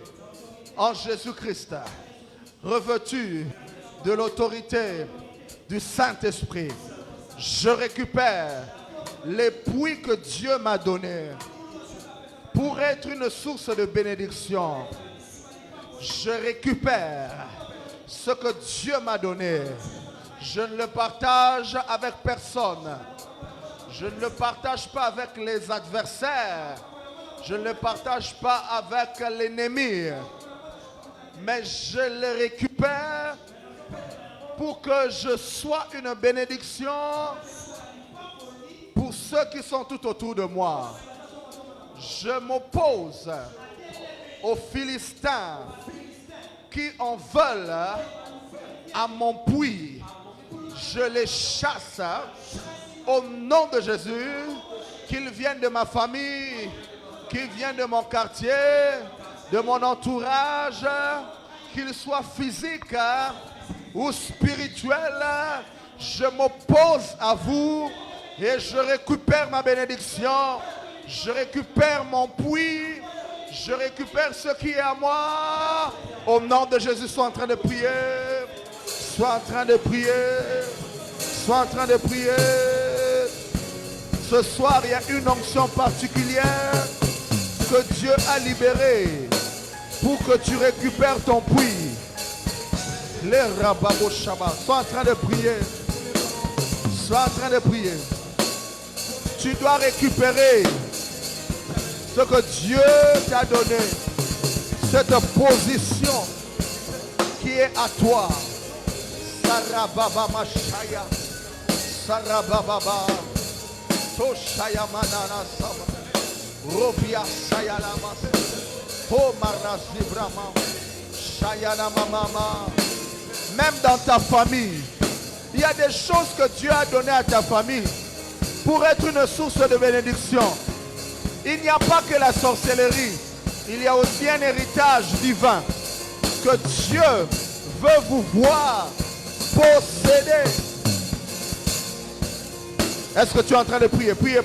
en Jésus-Christ, revêtu de l'autorité du Saint-Esprit, je récupère les puits que Dieu m'a donnés pour être une source de bénédiction. Je récupère Ce que Dieu m'a donné, je ne le partage avec personne. Je ne le partage pas avec les adversaires. Je ne le partage pas avec l'ennemi. Mais je le récupère pour que je sois une bénédiction pour ceux qui sont tout autour de moi. Je m'oppose aux Philistins qui en veulent à mon puits. Je les chasse au nom de Jésus, qu'ils viennent de ma famille, qu'ils viennent de mon quartier, de mon entourage, qu'ils soient physiques ou spirituels. Je m'oppose à vous et je récupère ma bénédiction. Je récupère mon puits. Je récupère ce qui est à moi. Au nom de Jésus, sois en train de prier. Sois en train de prier. Sois en train de prier. Ce soir, il y a une onction particulière que Dieu a libérée pour que tu récupères ton puits. Les rababo Shabbat. Sois en train de prier. Sois en train de prier. Tu dois récupérer ce que Dieu t'a donné. Cette position qui est à toi. Sarababa Mashaya. Sarababa. Toshaya Manana Sama. Robia Sayalamas. Pomarasi Brahma. Shayana Mama. Même dans ta famille, il y a des choses que Dieu a données à ta famille pour être une source de bénédiction. Il n'y a pas que la sorcellerie, il y a aussi un héritage divin que Dieu veut vous voir posséder. Est-ce que tu es en train de prier? Prier.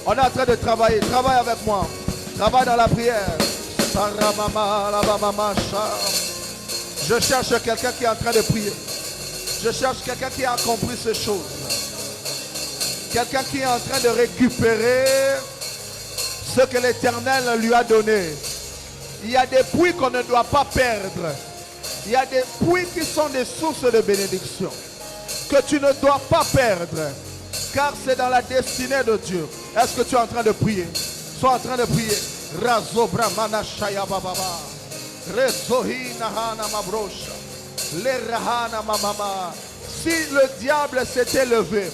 On est en train de travailler. Travaille avec moi. Travaille dans la prière. Je cherche quelqu'un qui est en train de prier. Je cherche quelqu'un qui a compris ces choses. Quelqu'un qui est en train de récupérer ce que l'Éternel lui a donné. Il y a des puits qu'on ne doit pas perdre. Il y a des puits qui sont des sources de bénédiction que tu ne dois pas perdre, car c'est dans la destinée de Dieu. Est-ce que tu es en train de prier? Sois en train de prier. Razo Brahmana Shaya Bababa. Rezohina Hana Mabrosha. Lerahana Mamama. Si le diable s'était levé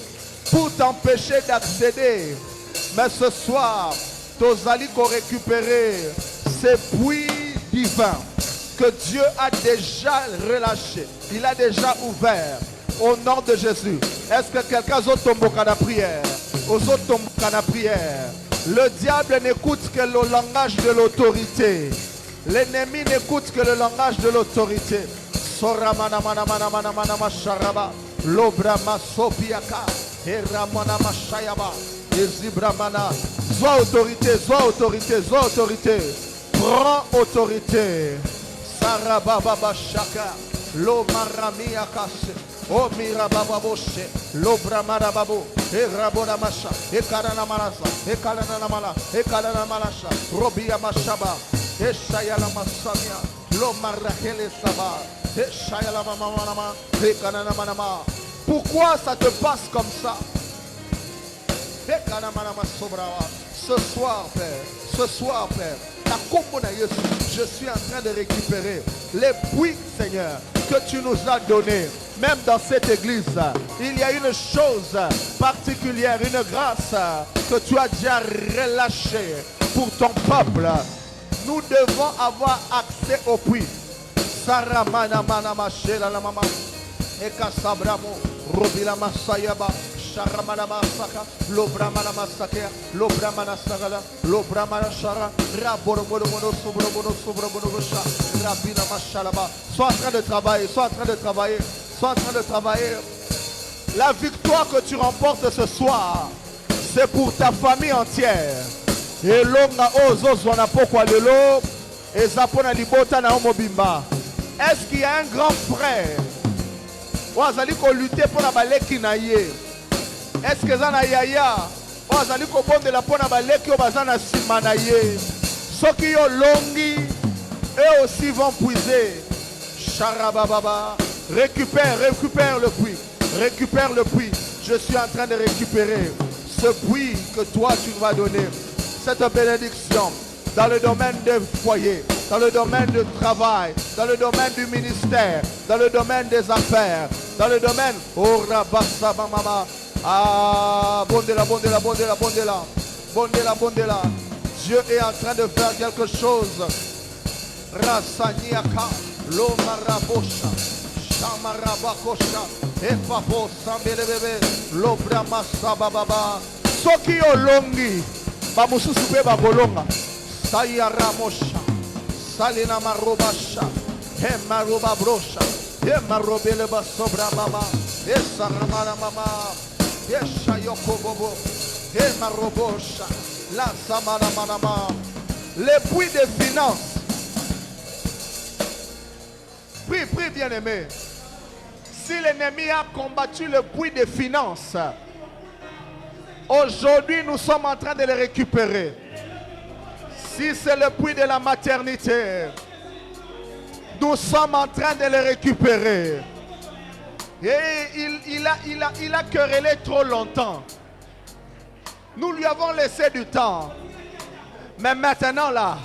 pour t'empêcher d'accéder, mais ce soir, Tozaliko récupérer ces puits divins que Dieu a déjà relâchés. Il a déjà ouvert. Au nom de Jésus. Est-ce que quelqu'un d'autre tombe à la prière? Aux autres tombe à la prière. Le diable n'écoute que le langage de l'autorité. L'ennemi n'écoute que le langage de l'autorité. Soramana mana mana mana mana masharaba. Lobrama sopiaka. Eramana mashayaba. Ezibramana. Sois autorité, sois autorité, sois autorité. Prends autorité. Sarababa shaka. Lo marami akase. O mirababa boshe. Lo bramara babo. E rabona masha. E karana manasa. E kalana mala. E kalana malasha. Robia mashaba. E shayala masamia. Lo marahele saba. E shayala mama. E kanana manama. Pourquoi ça te passe comme ça? E kanana manama sobrawa. Ce soir, Père. Ce soir, Père. Je suis en train de récupérer les puits, Seigneur, que tu nous as donnés. Même dans cette église, il y a une chose particulière, une grâce que tu as déjà relâchée pour ton peuple. Nous devons avoir accès au puits. Saramana mana machela la mama. Ekasabramo robila masayaba. Sharamana masaka, lobramana masaka, lobramana sagala, lobramana shara, raboromono sobromono sha, rabina mashalaba. Sois en train de travailler, sois en train de travailler, sois en train de travailler. La victoire que tu remportes ce soir, c'est pour ta famille entière. Et l'onga ozo zona pokwa lelo, et zapona libota na omobimba. Est-ce qu'il y a un grand frère? Wazali ko lutter pour la baleki na ye. Est-ce que ça na yaya? Wazali ko bonde la pona baleki o bazana simana ye. Ceux qui ont longi, eux aussi vont puiser. Sharababa. Récupère le puits. Récupère le puits. Je suis en train de récupérer ce puits que toi tu vas donner. Cette bénédiction dans le domaine des foyers, dans le domaine du travail, dans le domaine du ministère, dans le domaine des affaires, dans le domaine. Oh Rabassa Mama. Ah, bondela. Dieu est en train de faire quelque chose. Rasaniaka, Lomarabosha, Shamarabakosha, Epapo Sambelebebe, Lobramasa Baba, Soki Olongi, Bamususu Beba Bolonga, Sayaramosha, Salina Marobasha, Hemaroba Brosha, Hemarobeleba Sobra Mama, Esaramana Mama, Eshayoko Bobo, Hemarobosha, La Samana Manama, les puits de finances. Prie, bien-aimé. Si l'ennemi a combattu le puits de finances, aujourd'hui nous sommes en train de le récupérer. Si c'est le puits de la maternité, nous sommes en train de le récupérer. Et il a querellé trop longtemps. Nous lui avons laissé du temps. Mais maintenant là,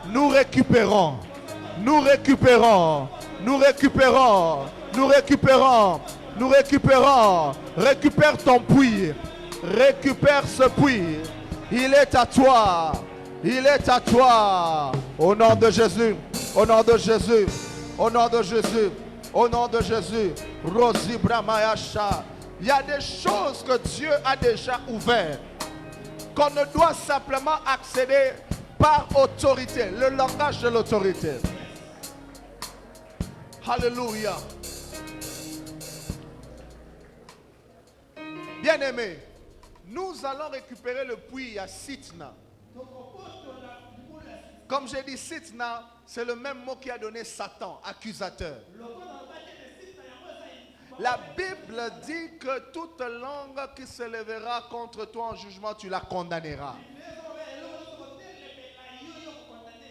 nous récupérons. Récupère ton puits. Récupère ce puits. Il est à toi. Au nom de Jésus. Rosi Bramayasha. Il y a des choses que Dieu a déjà ouvertes, qu'on ne doit simplement accéder par autorité. Le langage de l'autorité. Alléluia. Bien-aimés, nous allons récupérer le puits à Sitna. Comme j'ai dit, Sitna, c'est le même mot qui a donné Satan, accusateur. La Bible dit que toute langue qui se lèvera contre toi en jugement, tu la condamneras.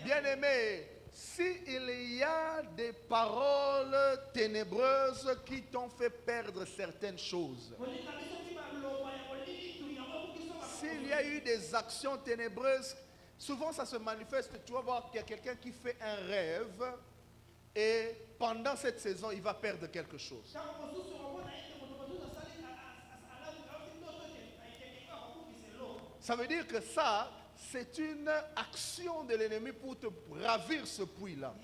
Bien-aimé, s'il y a des paroles ténébreuses qui t'ont fait perdre certaines choses, s'il y a eu des actions ténébreuses, souvent ça se manifeste. Tu vas voir qu'il y a quelqu'un qui fait un rêve et pendant cette saison, il va perdre quelque chose. Ça veut dire que ça, c'est une action de l'ennemi pour te ravir ce puits-là.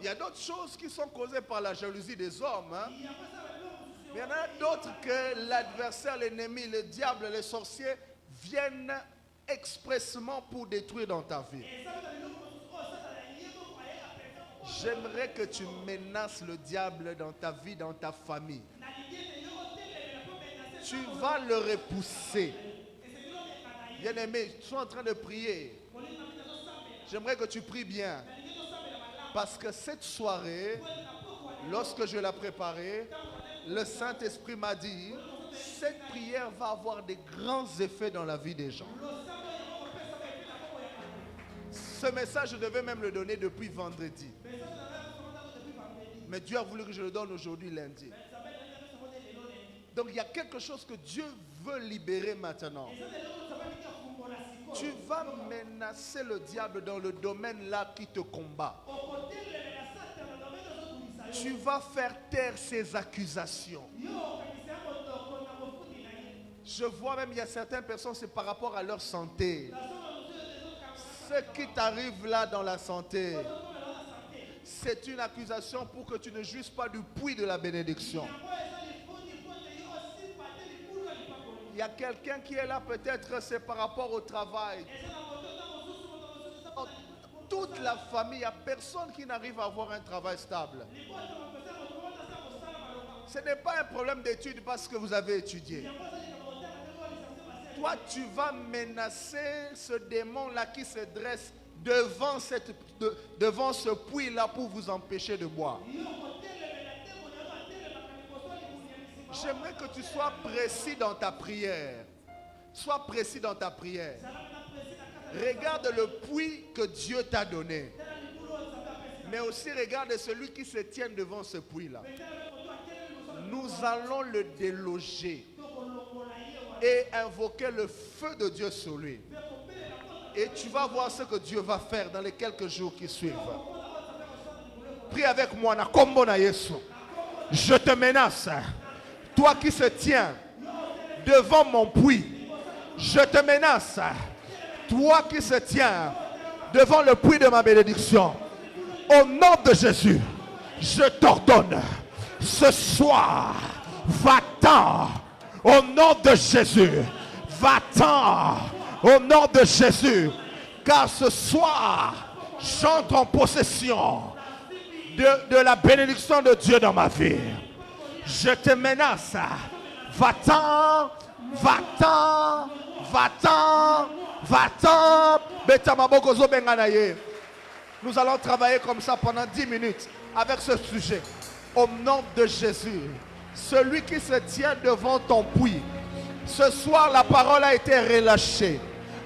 Il y a d'autres choses qui sont causées par la jalousie des hommes. Hein? Mais il y en a d'autres que l'adversaire, l'ennemi, le diable, les sorciers viennent expressément pour détruire dans ta vie. J'aimerais que tu menaces le diable dans ta vie, dans ta famille. Tu vas le repousser. Bien-aimé, sois en train de prier. J'aimerais que tu pries bien. Parce que cette soirée, lorsque je l'ai préparée, le Saint-Esprit m'a dit, cette prière va avoir des grands effets dans la vie des gens. Ce message, je devais même le donner depuis vendredi. Mais Dieu a voulu que je le donne aujourd'hui, lundi. Donc il y a quelque chose que Dieu veut libérer maintenant. Tu vas menacer le diable dans le domaine là qui te combat. Tu vas faire taire ses accusations. Je vois même il y a certaines personnes, c'est par rapport à leur santé. Ce qui t'arrive là dans la santé, c'est une accusation pour que tu ne jouisses pas du puits de la bénédiction. Il y a quelqu'un qui est là, peut-être c'est par rapport au travail. Toute la famille, il n'y a personne qui n'arrive à avoir un travail stable. Ce n'est pas un problème d'études parce que vous avez étudié. Toi, tu vas menacer ce démon-là qui se dresse devant ce puits-là pour vous empêcher de boire. J'aimerais que tu sois précis dans ta prière. Sois précis dans ta prière. Regarde le puits que Dieu t'a donné. Mais aussi regarde celui qui se tient devant ce puits-là. Nous allons le déloger et invoquer le feu de Dieu sur lui. Et tu vas voir ce que Dieu va faire dans les quelques jours qui suivent. Prie avec moi. Je te menace. Toi qui se tiens devant mon puits. Je te menace. Toi qui se tiens devant le puits de ma bénédiction. Au nom de Jésus, je t'ordonne. Ce soir, va-t'en. Au nom de Jésus, va-t'en. Au nom de Jésus, car ce soir, j'entre en possession de la bénédiction de Dieu dans ma vie. Je te menace. Va-t'en, va-t'en, va-t'en, va-t'en. Nous allons travailler comme ça pendant 10 minutes avec ce sujet. Au nom de Jésus, celui qui se tient devant ton puits. Ce soir, la parole a été relâchée.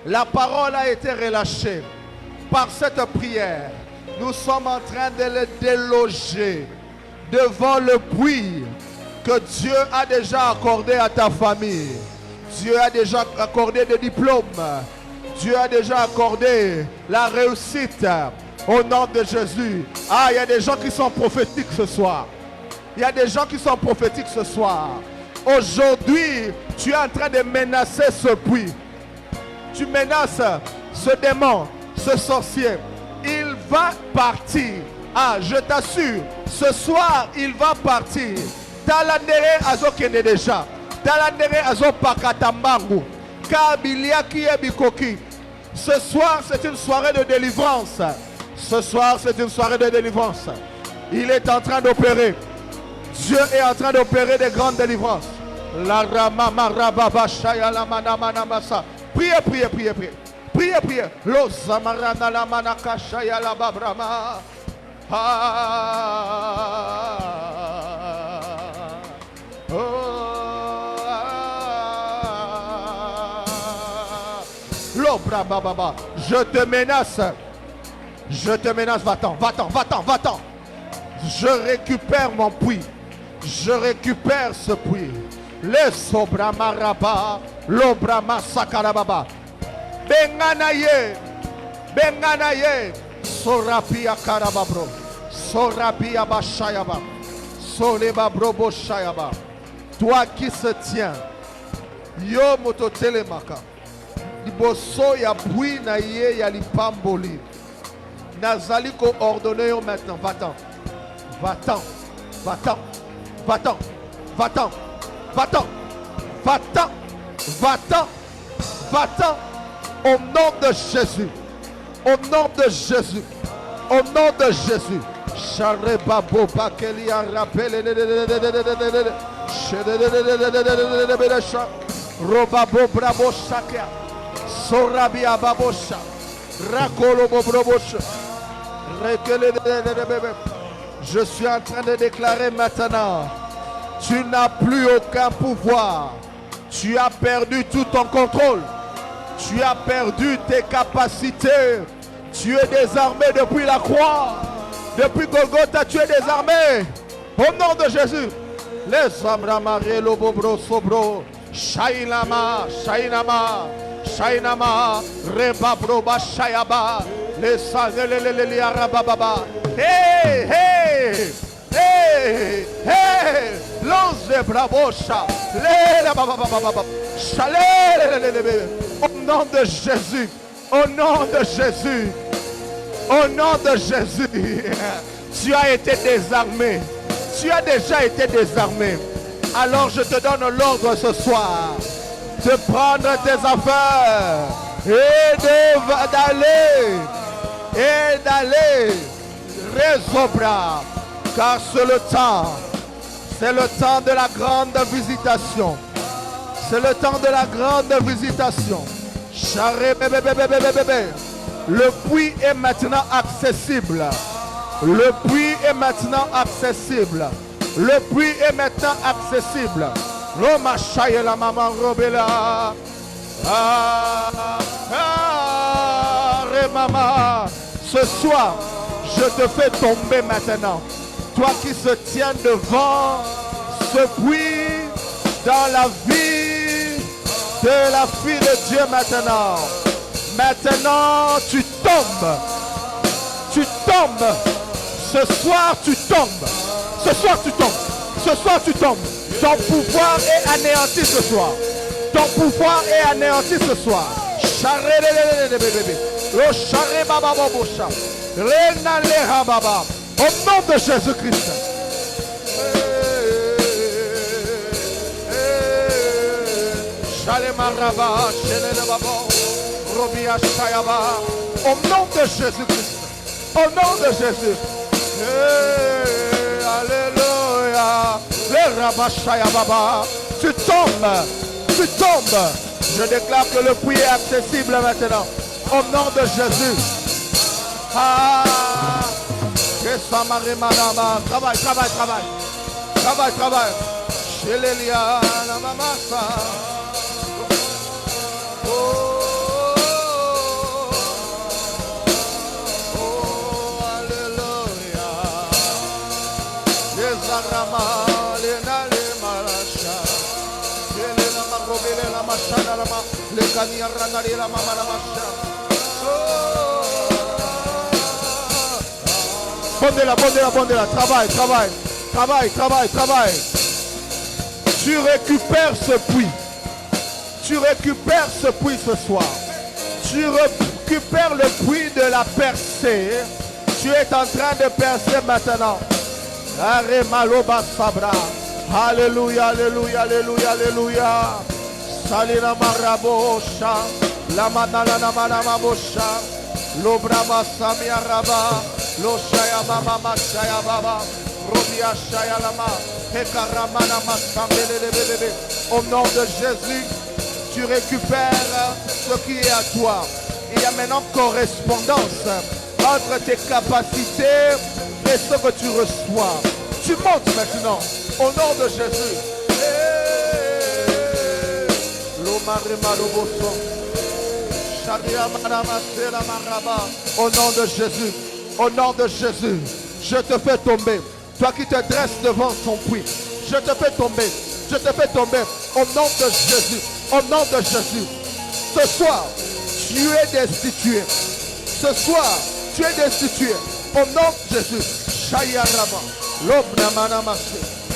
La parole a été relâchée. Par cette prière, nous sommes en train de le déloger devant le puits que Dieu a déjà accordé à ta famille. Dieu a déjà accordé des diplômes. Dieu a déjà accordé la réussite. Au nom de Jésus. Ah, il y a des gens qui sont prophétiques ce soir. Il y a des gens qui sont prophétiques ce soir. Aujourd'hui, tu es en train de menacer ce puits. Tu menaces ce démon, ce sorcier. Il va partir. Ah, je t'assure, ce soir, il va partir. Talandere azo kende déjà. Talandere azo pakatambangu. Kabilia kiebikoki. Ce soir, c'est une soirée de délivrance. Ce soir, c'est une soirée de délivrance. Il est en train d'opérer. Dieu est en train d'opérer des grandes délivrances. La ramama rababa shaya la manamana masa. Priez, priez, priez, priez. Priez, priez. Lo zamarana la manaka shaya la babrama. Lo brababa. Je te menace. Je te menace, va-t'en, va-t'en, va-t'en, va-t'en. Je récupère mon puits. Je récupère ce puits. Le sobrama raba, l'obrama sakarababa. Benganaye, benganaye. Sorapia karababro. Sorapia bashayaba. Soleba brobo shayaba. Toi qui se tiens. Yo moto telemaka. Liboso ya puits na ye ya lipamboli. Nazali ko ordonné maintenant. Va-t'en. Va-t'en. Va-t'en. Va-t'en. Va-t'en. Va-t'en. Va-t'en. Va-t'en. Va-t'en. Au nom de Jésus. Au nom de Jésus. Au nom de Jésus. Sharebabo bakelia rappele. Robabo brabo shakia. Sorabia babosha. Rakolo bobrobosha. Je suis en train de déclarer maintenant, tu n'as plus aucun pouvoir. Tu as perdu tout ton contrôle. Tu as perdu tes capacités. Tu es désarmé depuis la croix. Depuis Golgotha, tu es désarmé. Au nom de Jésus. Les amramare lobobro sobro. Shainama, Shainama, Shainama, Rebabroba Shayaba. Les sanelelele arababa. Hey, hey, hey, hey. L'onze brabosha. Les bababa. Chalé. Au nom de Jésus. Au nom de Jésus. Au nom de Jésus. Tu as été désarmé. Tu as déjà été désarmé. Alors je te donne l'ordre ce soir de prendre tes affaires et d'aller résobra, car c'est le temps de la grande visitation. C'est le temps de la grande visitation. Le puits est maintenant accessible. Le puits est maintenant accessible. Le puits est maintenant accessible. Roma Shaya la maman Robela. Remama. Ce soir, Je te fais tomber maintenant. Toi qui se tiens devant ce puits dans la vie de la fille de Dieu maintenant. Maintenant, tu tombes. Tu tombes. Ce soir, tu tombes. Ce soir, tu tombes. Ce soir, tu tombes. Ton pouvoir est anéanti ce soir. Ton pouvoir est anéanti ce soir. Au nom de Jésus-Christ. Au nom de Jésus-Christ. Au nom de Jésus. Alléluia. Tu tombes. Tu tombes. Je déclare que le puits est accessible maintenant. Au nom de Jésus. Travaille, travaille, travaille. Travaille, travaille. Chez Lélia, la mamassa. Bondez-la. Travaille, travaille. Travaille, travaille, travaille. Tu récupères ce puits. Tu récupères ce puits ce soir. Tu récupères le puits de la percée. Tu es en train de percer maintenant. Alléluia, alléluia, alléluia, alléluia. Salina marabosha, la manana manamabosha, l'obrama samia raba, l'oshaya mama mashaya baba, robia shaya lama, hekaramana masambele de bébé. Au nom de Jésus, tu récupères ce qui est à toi. Il y a maintenant correspondance entre tes capacités et ce que tu reçois. Tu montes maintenant au nom de Jésus. Au nom de Jésus. Au nom de Jésus. Je te fais tomber. Toi qui te dresses devant son puits. Je te fais tomber. Je te fais tomber. Au nom de Jésus. Au nom de Jésus. Ce soir, tu es destitué. Ce soir, tu es destitué. Au nom de Jésus.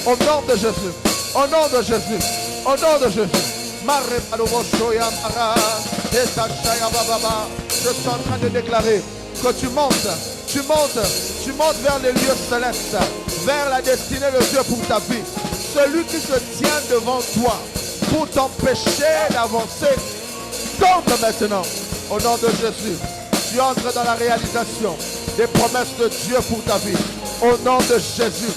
Au nom de Jésus. Au nom de Jésus. Au nom de Jésus. Je suis en train de déclarer que tu montes vers les lieux célestes, vers la destinée de Dieu pour ta vie. Celui qui se tient devant toi pour t'empêcher d'avancer, tombe maintenant. Au nom de Jésus, tu entres dans la réalisation des promesses de Dieu pour ta vie. Au nom de Jésus,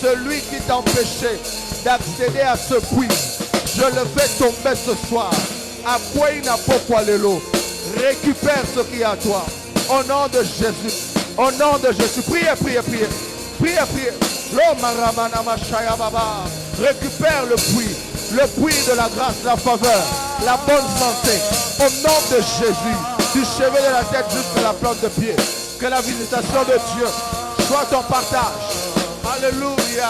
celui qui t'empêchait d'accéder à ce puits, je le fais tomber ce soir. Récupère ce qui est à toi. Au nom de Jésus. Au nom de Jésus. Priez, priez, priez. Priez, priez. Récupère le puits de la grâce, la faveur, la bonne santé. Au nom de Jésus. Du cheveu de la tête jusqu'à la plante de pied. Que la visitation de Dieu soit ton partage. Alléluia.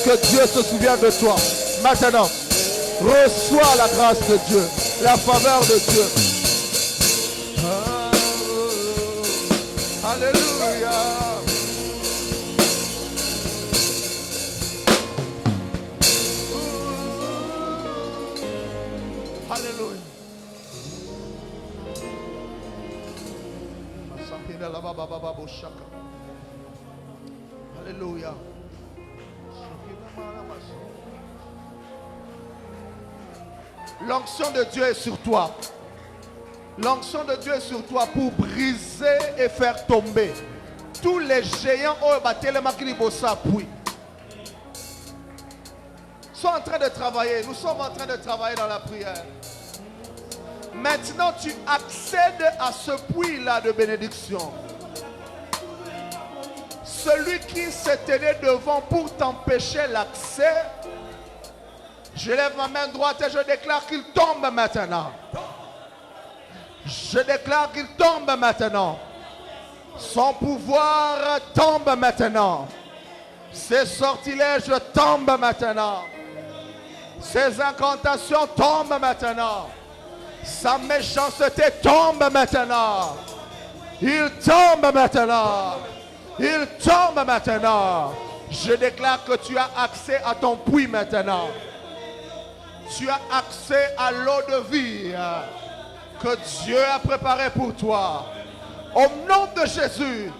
Que Dieu se souvienne de toi. Maintenant, reçois la grâce de Dieu, la faveur de Dieu. Alléluia. Alléluia. L'onction de Dieu est sur toi. L'onction de Dieu est sur toi pour briser et faire tomber tous les géants sont en train de travailler. Nous sommes en train de travailler dans la prière. Maintenant, tu accèdes à ce puits-là de bénédiction. Celui qui se tenait devant pour t'empêcher l'accès, je lève ma main droite et je déclare qu'il tombe maintenant. Je déclare qu'il tombe maintenant. Son pouvoir tombe maintenant. Ses sortilèges tombent maintenant. Ses incantations tombent maintenant. Sa méchanceté tombe maintenant. Il tombe maintenant. Il tombe maintenant. Je déclare que tu as accès à ton puits maintenant. Tu as accès à l'eau de vie que Dieu a préparée pour toi. Au nom de Jésus.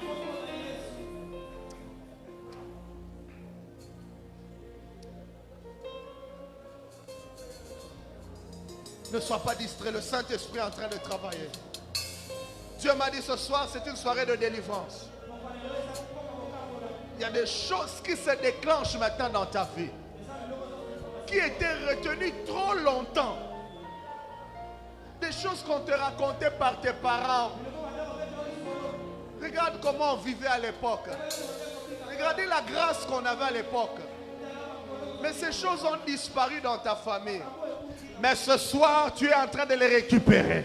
Ne sois pas distrait, le Saint-Esprit est en train de travailler. Dieu m'a dit ce soir, c'est une soirée de délivrance. Il y a des choses qui se déclenchent maintenant dans ta vie, qui étaient retenues trop longtemps. Des choses qu'on te racontait par tes parents. Regarde comment on vivait à l'époque. Regardez la grâce qu'on avait à l'époque. Mais ces choses ont disparu dans ta famille. Mais ce soir, tu es en train de les récupérer.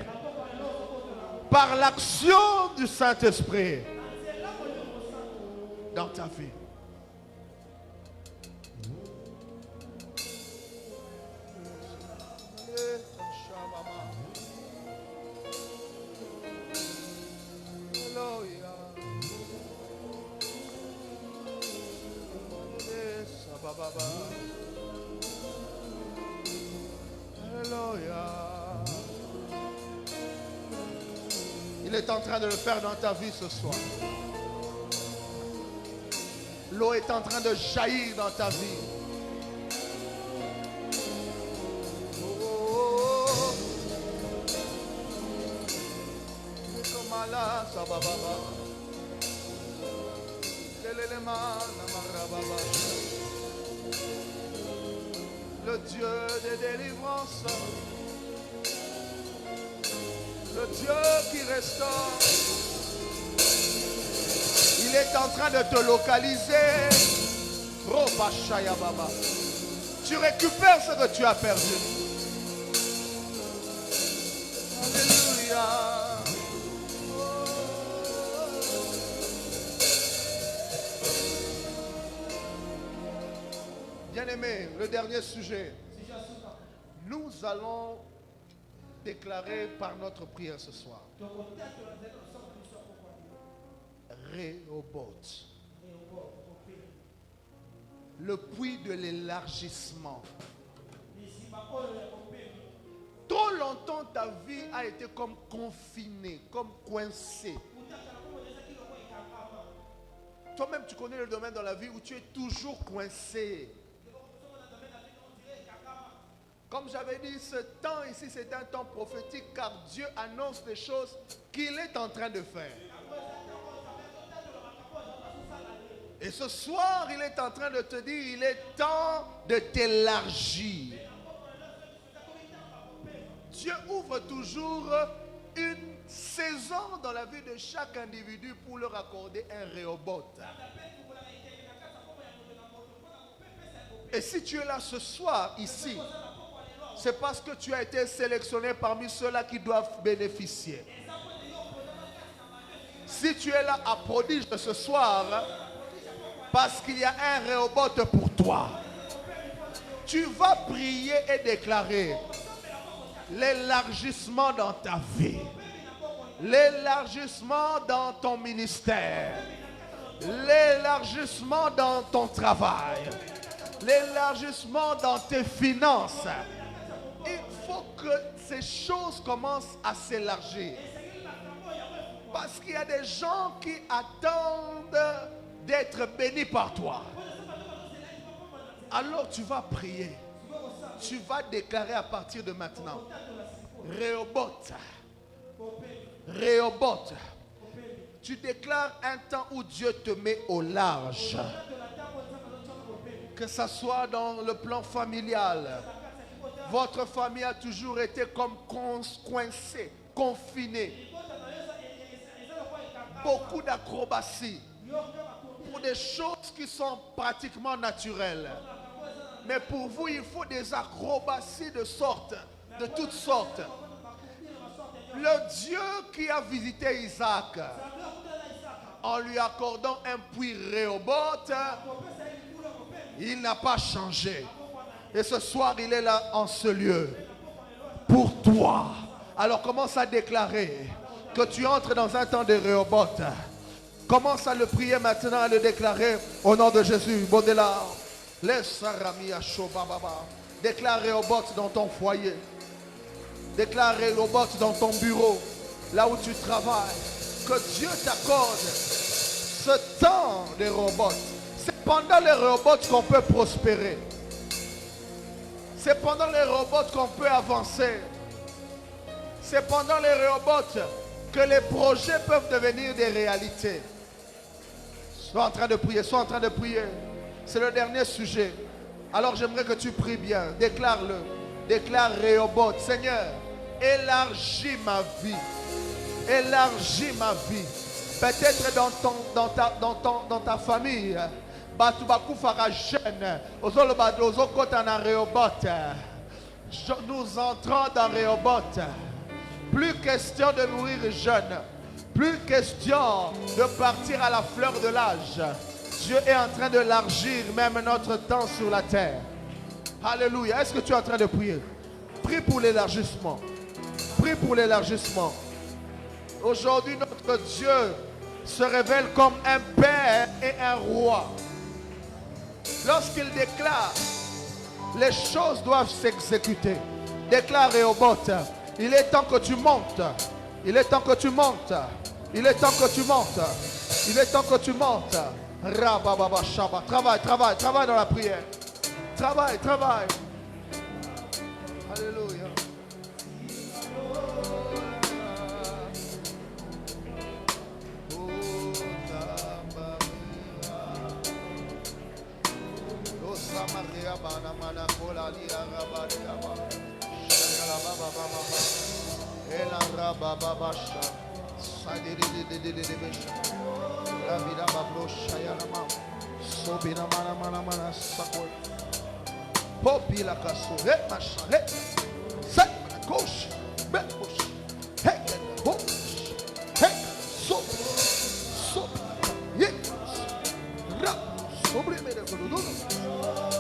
Par l'action du Saint-Esprit dans ta vie. Il est en train de le faire dans ta vie ce soir. L'eau est en train de jaillir dans ta vie. Le Dieu des délivrances, le Dieu qui restaure, il est en train de te localiser. Tu récupères ce que tu as perdu. Alléluia. Bien-aimé, le dernier sujet. Nous allons déclarer par notre prière ce soir. Rehoboth. Le puits de l'élargissement. Trop longtemps ta vie a été comme confinée, comme coincée. Toi-même tu connais le domaine dans la vie où tu es toujours coincé. Comme j'avais dit, ce temps ici, c'est un temps prophétique car Dieu annonce des choses qu'il est en train de faire. Et ce soir, il est en train de te dire, il est temps de t'élargir. Dieu ouvre toujours une saison dans la vie de chaque individu pour leur accorder un Rehoboth. Et si tu es là ce soir, ici, c'est parce que tu as été sélectionné parmi ceux-là qui doivent bénéficier. Si tu es là à Prodige ce soir, parce qu'il y a un Rehoboth pour toi, tu vas prier et déclarer l'élargissement dans ta vie, l'élargissement dans ton ministère, l'élargissement dans ton travail, l'élargissement dans tes finances. Il faut que ces choses commencent à s'élargir. Parce qu'il y a des gens qui attendent d'être bénis par toi. Alors tu vas prier. Tu vas déclarer à partir de maintenant. Rehoboth. Rehoboth. Tu déclares un temps où Dieu te met au large. Que ce soit dans le plan familial. Votre famille a toujours été comme coincée, confinée. Beaucoup d'acrobaties. Pour des choses qui sont pratiquement naturelles. Mais pour vous, il faut des acrobaties de toutes sortes. Le Dieu qui a visité Isaac, en lui accordant un puits Rehoboth, il n'a pas changé. Et ce soir, il est là en ce lieu. Pour toi. Alors commence à déclarer que tu entres dans un temps de Rehoboth. Commence à le prier maintenant, à le déclarer au nom de Jésus. Bodela. Déclare Rehoboth dans ton foyer. Déclare Rehoboth dans ton bureau. Là où tu travailles. Que Dieu t'accorde ce temps de Rehoboth. C'est pendant les Rehoboth qu'on peut prospérer. C'est pendant les Rehoboth qu'on peut avancer. C'est pendant les Rehoboth que les projets peuvent devenir des réalités. Sois en train de prier, sois en train de prier. C'est le dernier sujet. Alors j'aimerais que tu pries bien. Déclare-le. Déclare Rehoboth. Seigneur, élargis ma vie. Élargis ma vie. Peut-être dans ta famille. Nous entrons dans Rehoboth. Plus question de mourir jeune. Plus question de partir à la fleur de l'âge. Dieu est en train d'élargir même notre temps sur la terre. Alléluia. Est-ce que tu es en train de prier? Prie pour l'élargissement. Prie pour l'élargissement. Aujourd'hui, notre Dieu se révèle comme un père et un roi. Lorsqu'il déclare, les choses doivent s'exécuter. Déclare Rehoboth, il est temps que tu montes. Il est temps que tu montes. Il est temps que tu montes. Il est temps que tu montes. Rabababa Shaba. Travaille, travaille, travaille dans la prière. Travaille, travaille. Alléluia.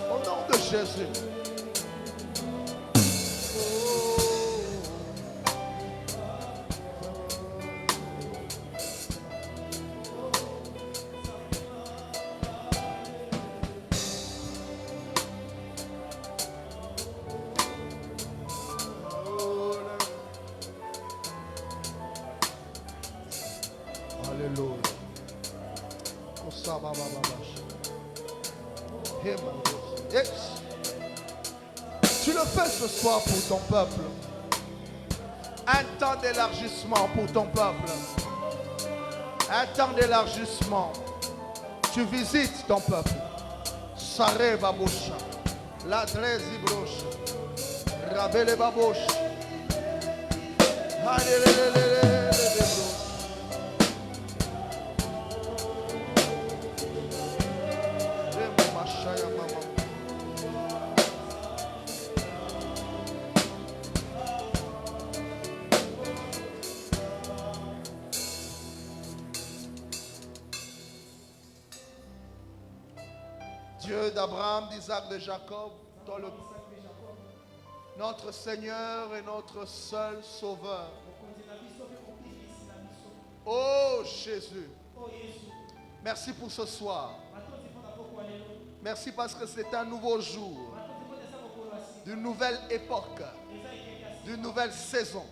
Au nom de Jésus. Alléluia. Yes. Tu le fais ce soir pour ton peuple. Un temps d'élargissement pour ton peuple. Un temps d'élargissement. Tu visites ton peuple. Saré baboucha. La drezi broche. Rabele babouche. Dieu d'Abraham, d'Isaac, de Jacob, notre Seigneur et notre seul Sauveur. Oh Jésus, merci pour ce soir. Merci parce que c'est un nouveau jour, d'une nouvelle époque, d'une nouvelle saison,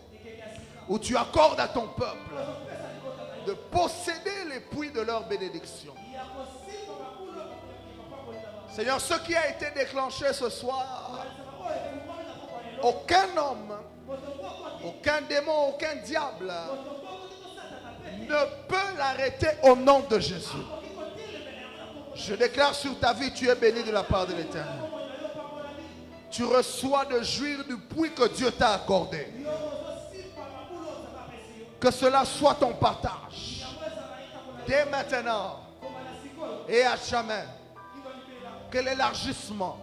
où tu accordes à ton peuple de posséder les puits de leur bénédiction. Seigneur, ce qui a été déclenché ce soir, aucun homme, aucun démon, aucun diable ne peut l'arrêter au nom de Jésus. Je déclare sur ta vie, tu es béni de la part de l'Éternel. Tu reçois de jouir du puits que Dieu t'a accordé. Que cela soit ton partage. Dès maintenant et à jamais. Que l'élargissement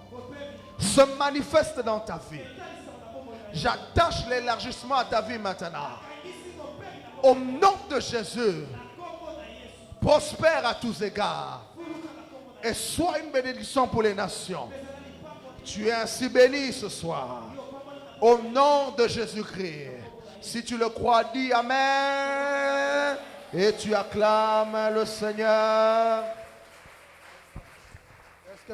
se manifeste dans ta vie. J'attache l'élargissement à ta vie maintenant. Au nom de Jésus, prospère à tous égards et sois une bénédiction pour les nations. Tu es ainsi béni ce soir. Au nom de Jésus-Christ. Si tu le crois, dis Amen. Et tu acclames le Seigneur.